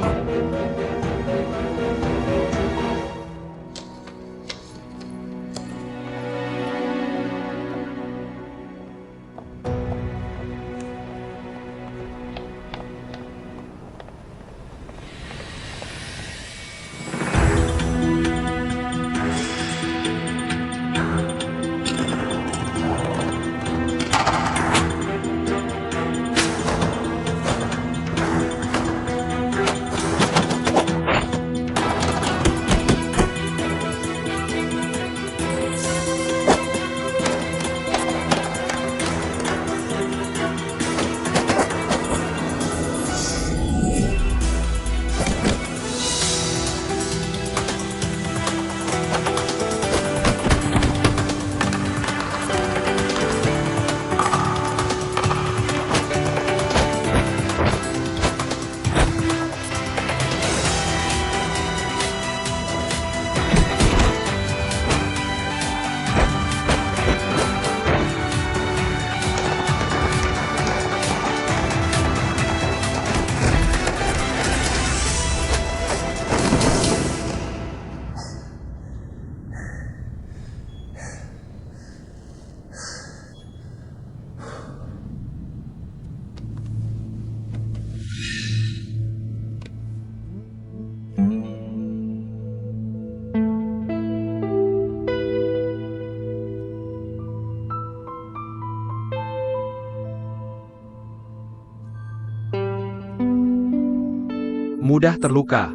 mudah terluka.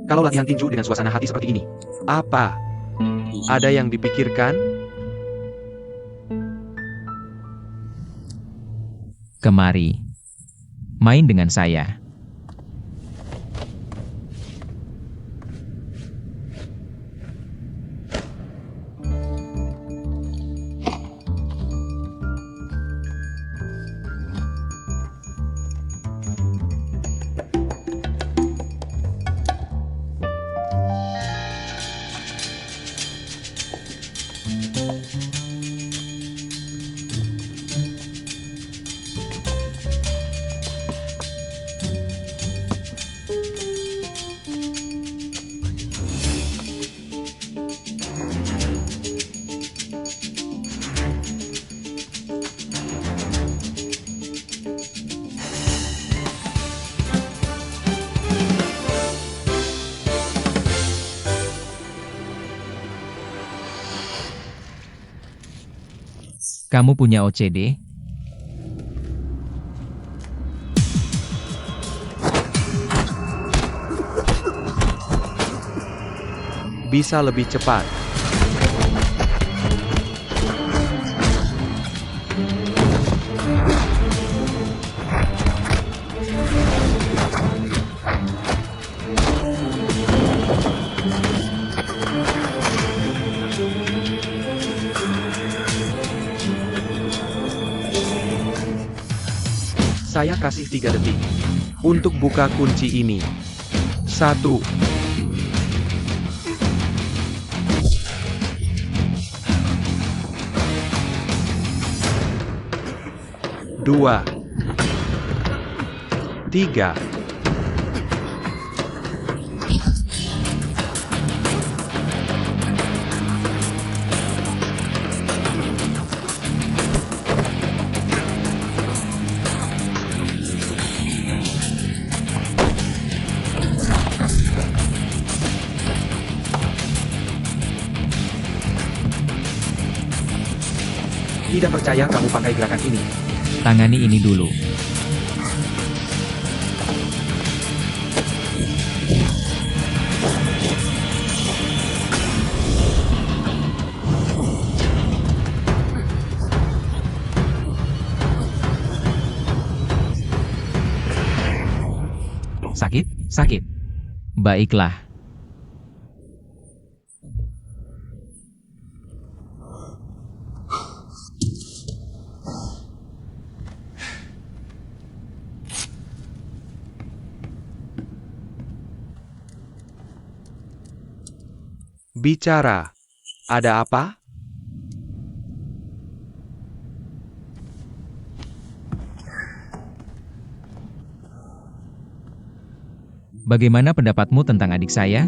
Kalau latihan tinju dengan suasana hati seperti ini, apa? Ada yang dipikirkan? Kemari. Main dengan saya. Kamu punya OCD? Bisa lebih cepat. Saya kasih 3 detik untuk buka kunci ini. 1, 2, 3. Tidak percaya kamu pakai gerakan ini. Tangani ini dulu. Sakit? Sakit. Baiklah. Bicara. Ada apa? Bagaimana pendapatmu tentang adik saya?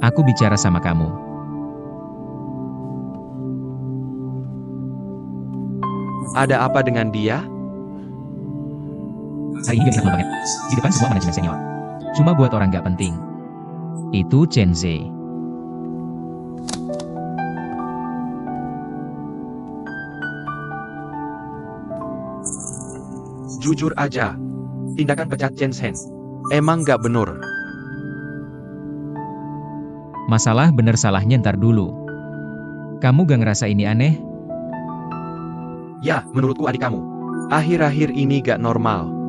Aku bicara sama kamu. Ada apa dengan dia? Hari ini dia bisa banget. Di depan semua manajemen senior. Cuma buat orang gak penting. Itu Chen Zhe. Jujur aja. Tindakan pecat Chen Zhen emang gak bener. Masalah bener salahnya ntar dulu. Kamu gak ngerasa ini aneh? Ya, menurutku adik kamu. Akhir-akhir ini gak normal.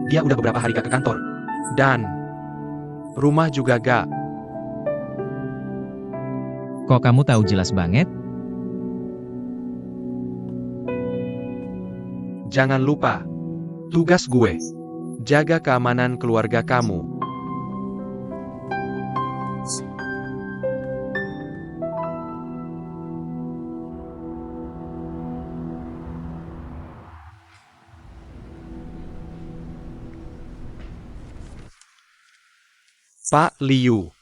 Dia udah beberapa hari gak ke kantor. Dan rumah juga gak. Kok kamu tahu jelas banget? Jangan lupa. Tugas gue. Jaga keamanan keluarga kamu. Pak Liu,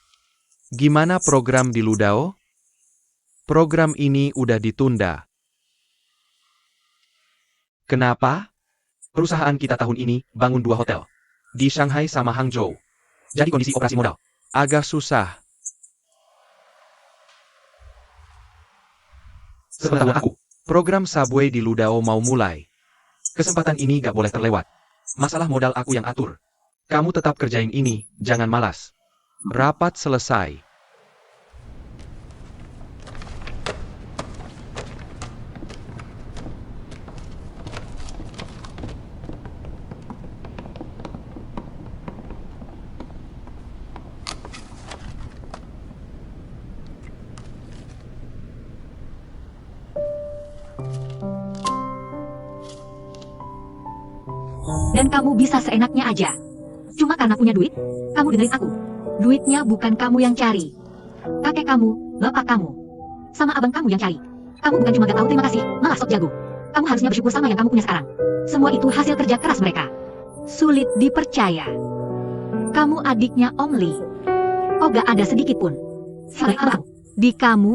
gimana program di Ludao? Program ini udah ditunda. Kenapa? Perusahaan kita tahun ini bangun 2 hotel. Di Shanghai sama Hangzhou. Jadi kondisi operasi modal agak susah. Sepengetahuan aku, Program Subway di Ludao mau mulai. Kesempatan ini gak boleh terlewat. Masalah modal aku yang atur. Kamu tetap kerjain ini, jangan malas. Rapat selesai. Dan kamu bisa seenaknya aja. Cuma karena punya duit, kamu dengerin aku. Duitnya bukan kamu yang cari. Kakek kamu, bapak kamu, sama abang kamu yang cari. Kamu bukan cuma gak tahu terima kasih, malah sok jago. Kamu harusnya bersyukur sama yang kamu punya sekarang. Semua itu hasil kerja keras mereka. Sulit dipercaya. Kamu adiknya Om Lee. Kok gak ada sedikit pun salah abang di kamu?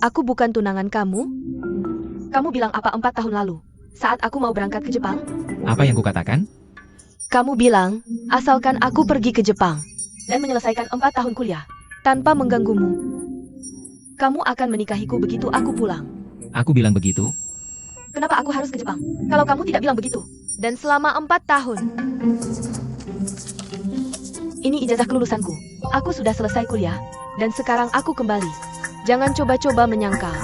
Aku bukan tunangan kamu. Kamu bilang apa 4 tahun lalu, saat aku mau berangkat ke Jepang? Apa yang kukatakan? Kamu bilang, asalkan aku pergi ke Jepang dan menyelesaikan 4 tahun kuliah tanpa mengganggumu, kamu akan menikahiku begitu aku pulang. Aku bilang begitu. Kenapa aku harus ke Jepang kalau kamu tidak bilang begitu? Dan selama 4 tahun. Ini ijazah kelulusanku. Aku sudah selesai kuliah dan sekarang aku kembali. Jangan coba-coba menyangkal.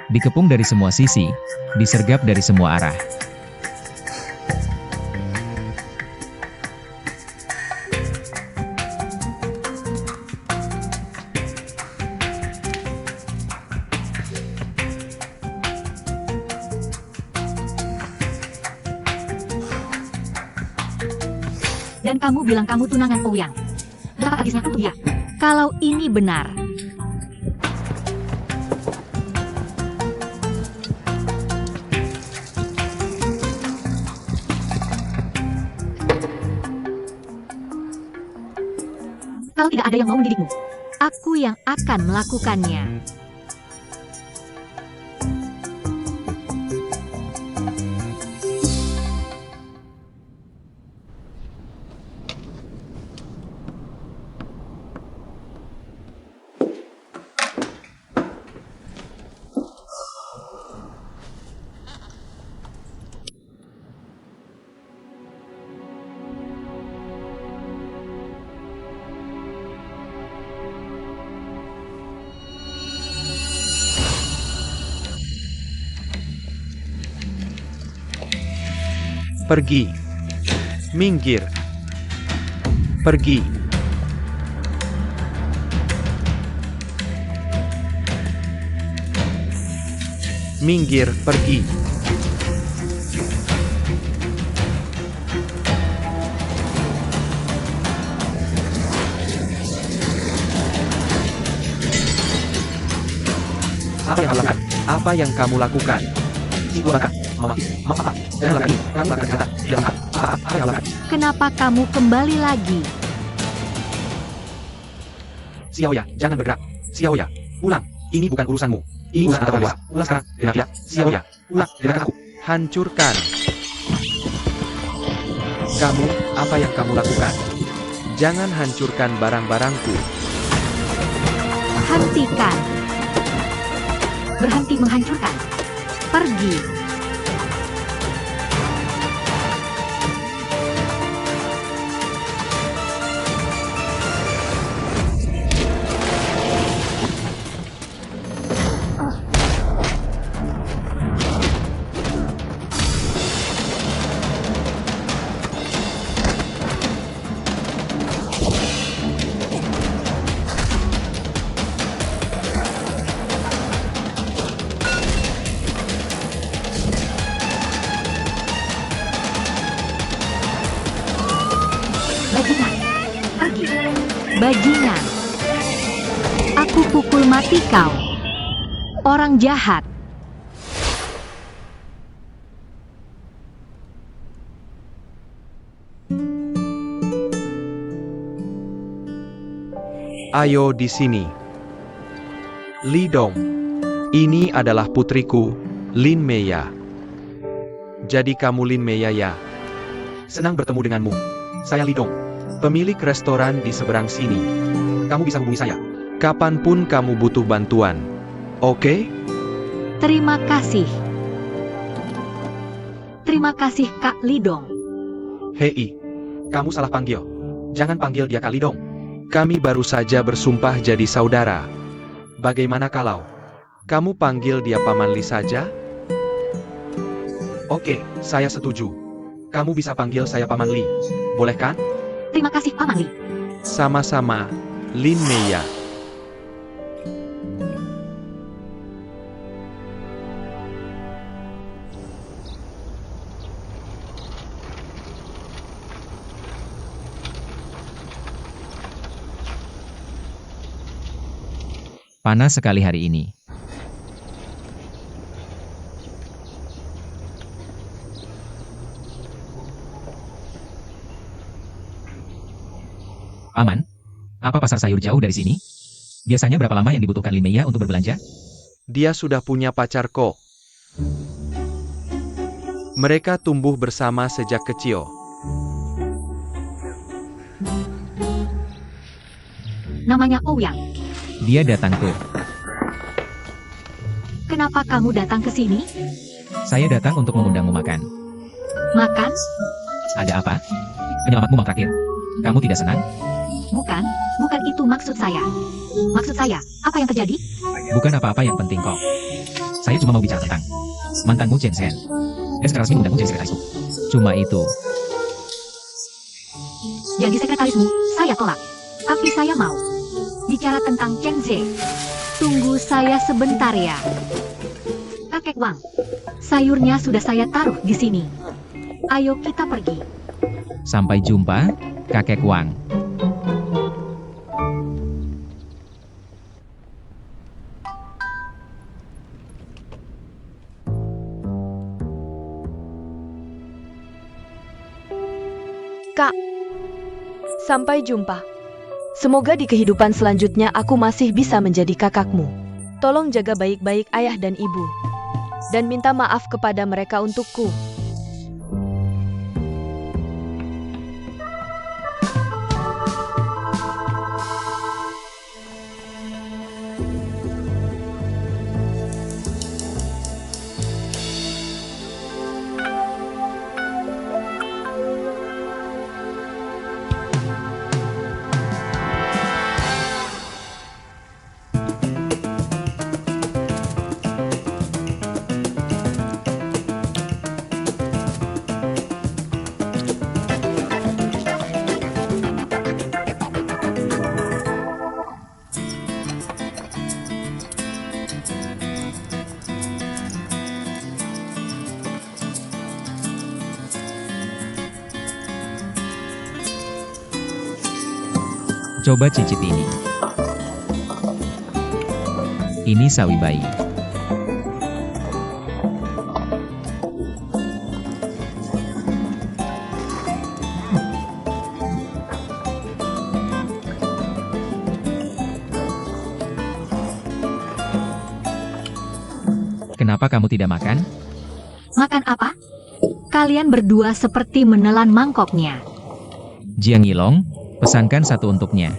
Dikepung dari semua sisi, disergap dari semua arah. Dan kamu bilang kamu tunangan Ouyang. Berapa habisnya untuk dia? Kalau ini benar, kalau tidak ada yang mau mendidikmu, aku yang akan melakukannya. Pergi. Minggir. Pergi. Minggir, pergi. Apa yang kamu lakukan? Ibu Baka, Mama, Mama, jangan lakukan ini. Kamu akan berkata, tidak makan. Apa yang lakukan? Kenapa kamu kembali lagi? Xiaoya, jangan bergerak. Xiaoya, pulang. Ini bukan urusanmu. Ini urusan antara dua. Pulang sekarang. Dengar ya, Xiaoya, pulang. Dengarkan aku. Hancurkan. Kamu, apa yang kamu lakukan? Jangan hancurkan barang-barangku. Hentikan. Berhenti menghancurkan. Pergi. Bajingan. Pergi. Bajingan. Aku pukul mati kau. Orang jahat. Ayo di sini. Li Dong. Ini adalah putriku, Lin Meya. Jadi kamu Lin Meya ya? Senang bertemu denganmu. Saya Li Dong, pemilik restoran di seberang sini. Kamu bisa hubungi saya kapanpun kamu butuh bantuan. Oke? Terima kasih. Terima kasih Kak Lidong. Hei, kamu salah panggil. Jangan panggil dia Kak Li Dong. Kami baru saja bersumpah jadi saudara. Bagaimana kalau kamu panggil dia Paman Li saja? Oke, saya setuju. Kamu bisa panggil saya Paman Li. Boleh kan? Terima kasih Paman Li. Sama-sama, Lin Meya. Panas sekali hari ini. Paman, apa pasar sayur jauh dari sini? Biasanya berapa lama yang dibutuhkan Lin Meya untuk berbelanja? Dia sudah punya pacar kok. Mereka tumbuh bersama sejak kecil. Namanya Ouyang. Dia datang tuh. Kenapa kamu datang ke sini? Saya datang untuk mengundangmu makan. Makan? Ada apa? Penyelamatmu mentraktir. Kamu tidak senang? Bukan, bukan itu maksud saya. Maksud saya, apa yang terjadi? Bukan apa-apa yang penting kok. Saya cuma mau bicara tentang mantanmu Chen Shen. Dan sekarang resmi mengundangmu jadi sekretarisku. Cuma itu. Jadi sekretarismu, saya tolak. Tapi saya mau bicara tentang Chen Zhe. Tunggu saya sebentar ya. Kakek Wang, sayurnya sudah saya taruh di sini. Ayo kita pergi. Sampai jumpa, kakek Wang. Kak, sampai jumpa. Semoga di kehidupan selanjutnya aku masih bisa menjadi kakakmu. Tolong jaga baik-baik ayah dan ibu. Dan minta maaf kepada mereka untukku. Coba cicip ini. Ini sawi bayi. Kenapa kamu tidak makan? Makan apa? Kalian berdua seperti menelan mangkoknya. Jiang Yilong, pesankan satu untuknya.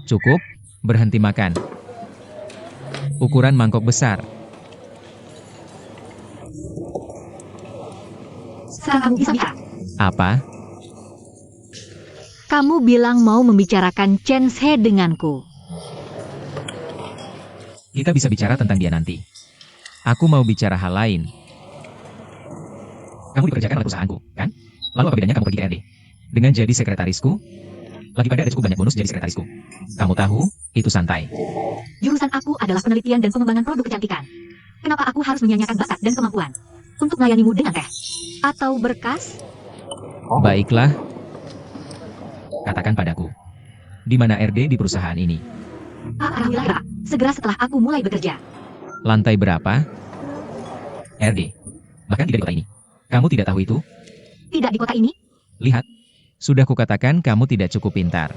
Cukup, berhenti makan. Ukuran mangkok besar. Sekarang kamu bisa bicara. Apa? Kamu bilang mau membicarakan Chen Zhe denganku. Kita bisa bicara tentang dia nanti. Aku mau bicara hal lain. Kamu dikerjakan oleh perusahaanku, kan? Lalu apa bedanya kamu pergi ke RD? Dengan jadi sekretarisku? Lagi pada ada cukup banyak bonus jadi sekretarisku. Kamu tahu, itu santai. Jurusan aku adalah penelitian dan pengembangan produk kecantikan. Kenapa aku harus menyanyikan bakat dan kemampuan? Untuk melayanimu dengan teh? Atau berkas? Baiklah. Katakan padaku. Di mana RD di perusahaan ini? Alhamdulillah, segera setelah aku mulai bekerja. Lantai berapa? RD. Bahkan tidak di kota ini. Kamu tidak tahu itu? Tidak di kota ini? Lihat. Sudah kukatakan kamu tidak cukup pintar.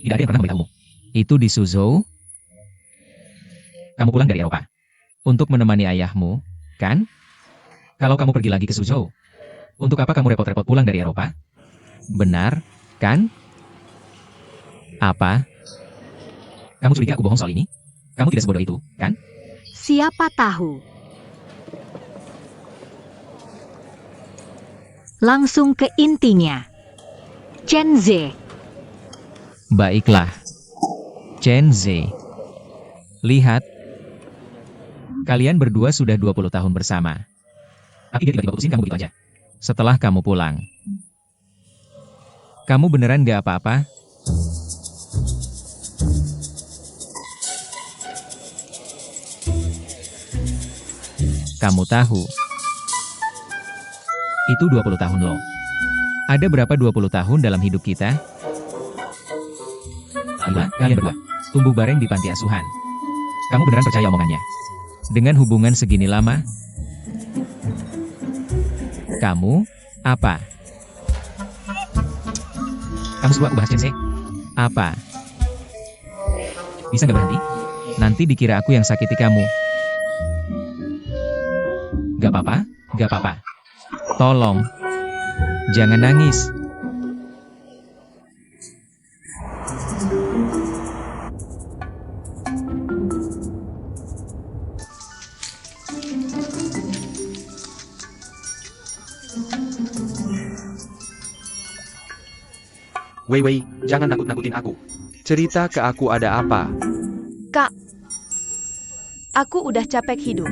Tidak ada yang pernah memberitahumu. Itu di Suzhou. Kamu pulang dari Eropa. Untuk menemani ayahmu, kan? Kalau kamu pergi lagi ke Suzhou, untuk apa kamu repot-repot pulang dari Eropa? Benar, kan? Apa? Kamu curiga aku bohong soal ini? Kamu tidak sebodoh itu, kan? Siapa tahu. Langsung ke intinya. Chen Ze. Baiklah. Chen Ze. Lihat. Kalian berdua sudah 20 tahun bersama. Tapi dia tiba-tiba putusin kamu begitu aja. Setelah kamu pulang. Kamu beneran gak apa-apa? Kamu tahu. Itu 20 tahun loh. Ada berapa 20 tahun dalam hidup kita? Gila, kalian berdua. Tumbuh bareng di panti asuhan. Kamu beneran percaya omongannya? Dengan hubungan segini lama? Kamu, apa? Kamu suruh aku bahas Chen Ze? Apa? Bisa nggak berhenti? Nanti dikira aku yang sakiti kamu. Gak apa-apa, gak apa-apa. Tolong. Jangan nangis. Wei Wei, jangan nakut-nakutin aku. Cerita ke aku ada apa. Kak, aku udah capek hidup.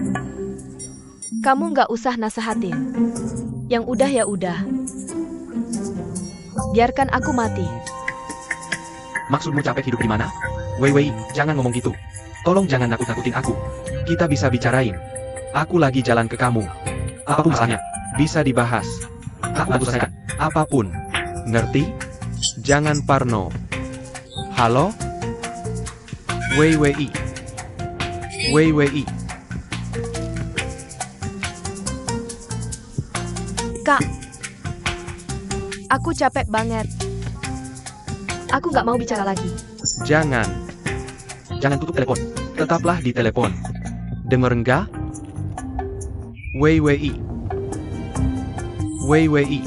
Kamu nggak usah nasehatin. Yang udah ya udah. Biarkan aku mati. Maksudmu capek hidup di mana? Wei Wei, jangan ngomong gitu. Tolong jangan nakut-nakutin aku. Kita bisa bicarain. Aku lagi jalan ke kamu. Apapun masalahnya, bisa dibahas. Aku bantu selesaikan. Apapun. Ngerti? Jangan parno. Halo? Wei Wei. Wei Wei. Kak, aku capek banget. Aku nggak mau bicara lagi. Jangan. Jangan tutup telepon. Tetaplah di telepon. Denger nggak? Wei Wei. Wei Wei.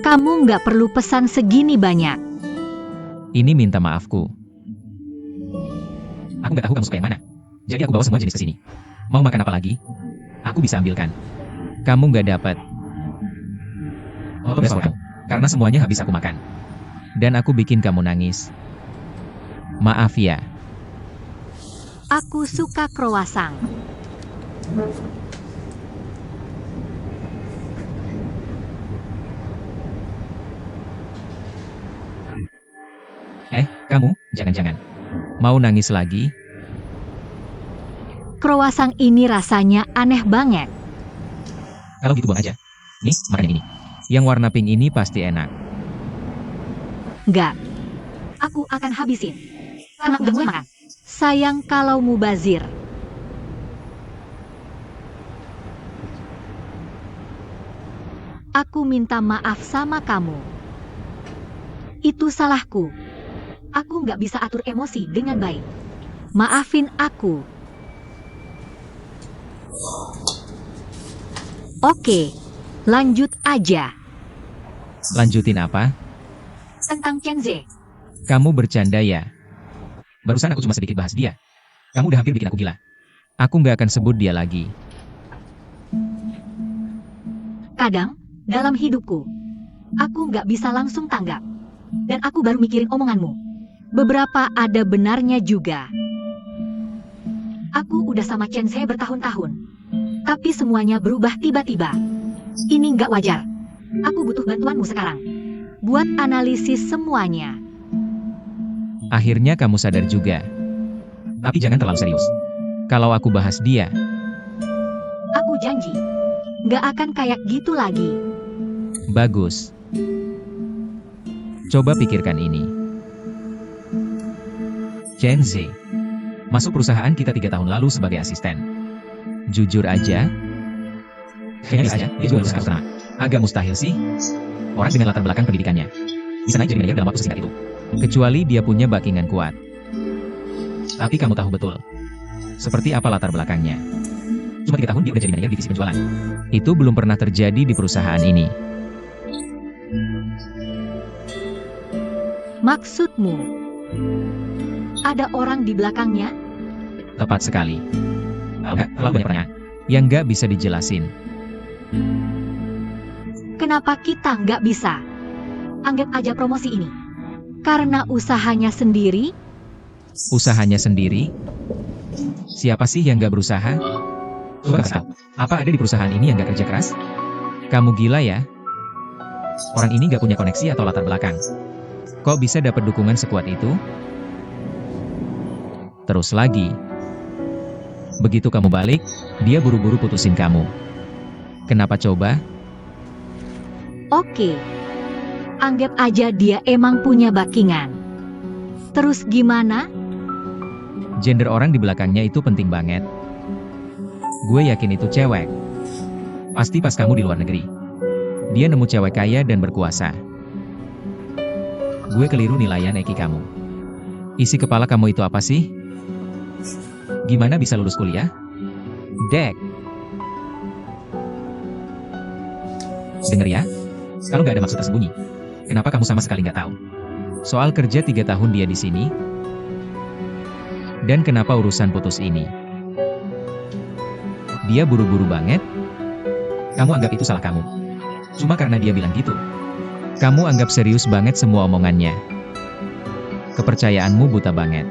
Kamu nggak perlu pesan segini banyak. Ini minta maafku. Aku nggak tahu kamu suka yang mana. Jadi aku bawa semua jenis ke sini. Mau makan apa lagi? Aku bisa ambilkan. Kamu nggak dapat. Oh, soal kamu. Karena semuanya habis aku makan. Dan aku bikin kamu nangis. Maaf ya. Aku suka croissant. Kamu, jangan-jangan. Mau nangis lagi? Croissant ini rasanya aneh banget. Kalau gitu buang aja. Nih, makan yang ini. Yang warna pink ini pasti enak. Nggak. Aku akan habisin. Karena udah mulai makan. Sayang kalau mubazir. Aku minta maaf sama kamu. Itu salahku. Aku nggak bisa atur emosi dengan baik. Maafin aku. Oke, lanjut aja. Lanjutin apa? Tentang Chenze. Kamu bercanda ya? Barusan aku cuma sedikit bahas dia. Kamu udah hampir bikin aku gila. Aku nggak akan sebut dia lagi. Kadang, dalam hidupku, aku nggak bisa langsung tanggap. Dan aku baru mikirin omonganmu. Beberapa ada benarnya juga. Aku udah sama Chenze bertahun-tahun. Tapi semuanya berubah tiba-tiba. Ini nggak wajar. Aku butuh bantuanmu sekarang. Buat analisis semuanya. Akhirnya kamu sadar juga. Tapi jangan terlalu serius. Kalau aku bahas dia, Aku janji. Nggak akan kayak gitu lagi. bagus. Coba pikirkan ini. Chenze masuk perusahaan kita 3 tahun lalu sebagai asisten. Jujur aja, kayaknya aja dia juga lulus karena agak mustahil sih. Orang dengan latar belakang pendidikannya bisa naik jadi manajer dalam waktu singkat itu. Kecuali dia punya backingan kuat. Tapi kamu tahu betul seperti apa latar belakangnya. Cuma 3 tahun dia udah jadi manajer divisi penjualan. Itu belum pernah terjadi di perusahaan ini. Maksudmu, ada orang di belakangnya? Tepat sekali. Enggak, terlalu banyak pertanyaan yang nggak bisa dijelasin. Kenapa kita nggak bisa? Anggap aja promosi ini. Karena usahanya sendiri? Usahanya sendiri? Siapa sih yang nggak berusaha? Coba kasih tahu, apa ada di perusahaan ini yang nggak kerja keras? Kamu gila ya? Orang ini nggak punya koneksi atau latar belakang. Kok bisa dapat dukungan sekuat itu? Terus lagi. Begitu kamu balik, dia buru-buru putusin kamu. Kenapa coba? Oke. Anggap aja dia emang punya backingan. Terus gimana? Gender orang di belakangnya itu penting banget. Gue yakin itu cewek. Pasti pas kamu di luar negeri. Dia nemu cewek kaya dan berkuasa. Gue keliru nilaian Eki kamu. Isi kepala kamu itu apa sih? Gimana bisa lulus kuliah? Dek. Dengar ya, kalau nggak ada maksud tersembunyi, kenapa kamu sama sekali nggak tahu? Soal kerja 3 tahun dia di sini, dan kenapa urusan putus ini? Dia buru-buru banget. Kamu anggap itu salah kamu. Cuma karena dia bilang gitu. Kamu anggap serius banget semua omongannya. Kepercayaanmu buta banget.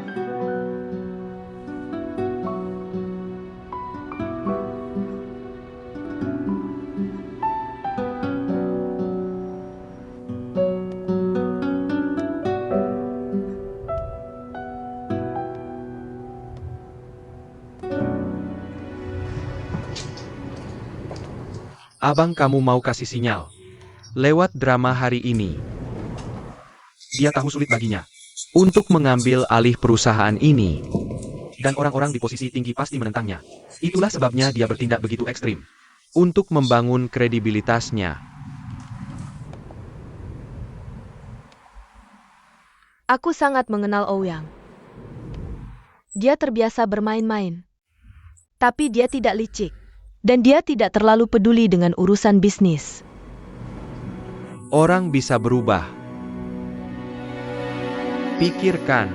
Abang kamu mau kasih sinyal. Lewat drama hari ini. Dia tahu sulit baginya untuk mengambil alih perusahaan ini. Dan orang-orang di posisi tinggi pasti menentangnya. Itulah sebabnya dia bertindak begitu ekstrim. Untuk membangun kredibilitasnya. Aku sangat mengenal Ouyang. Dia terbiasa bermain-main. Tapi dia tidak licik. Dan dia tidak terlalu peduli dengan urusan bisnis. Orang bisa berubah. Pikirkan.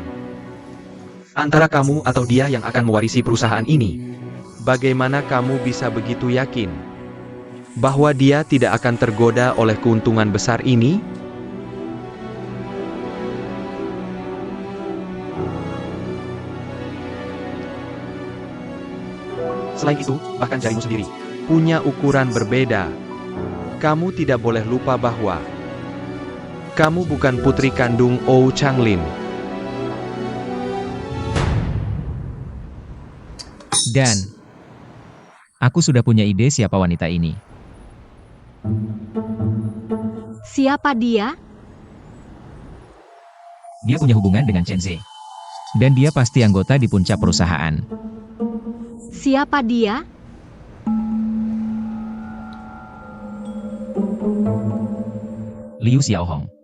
Antara kamu atau dia yang akan mewarisi perusahaan ini. Bagaimana kamu bisa begitu yakin bahwa dia tidak akan tergoda oleh keuntungan besar ini? Selain itu, bahkan jarimu sendiri punya ukuran berbeda. Kamu tidak boleh lupa bahwa kamu bukan putri kandung Ou Changlin. Dan aku sudah punya ide siapa wanita ini. Siapa dia? Dia punya hubungan dengan Chen Zhe. Dan dia pasti anggota di puncak perusahaan. Siapa dia? Liu Xiaohong.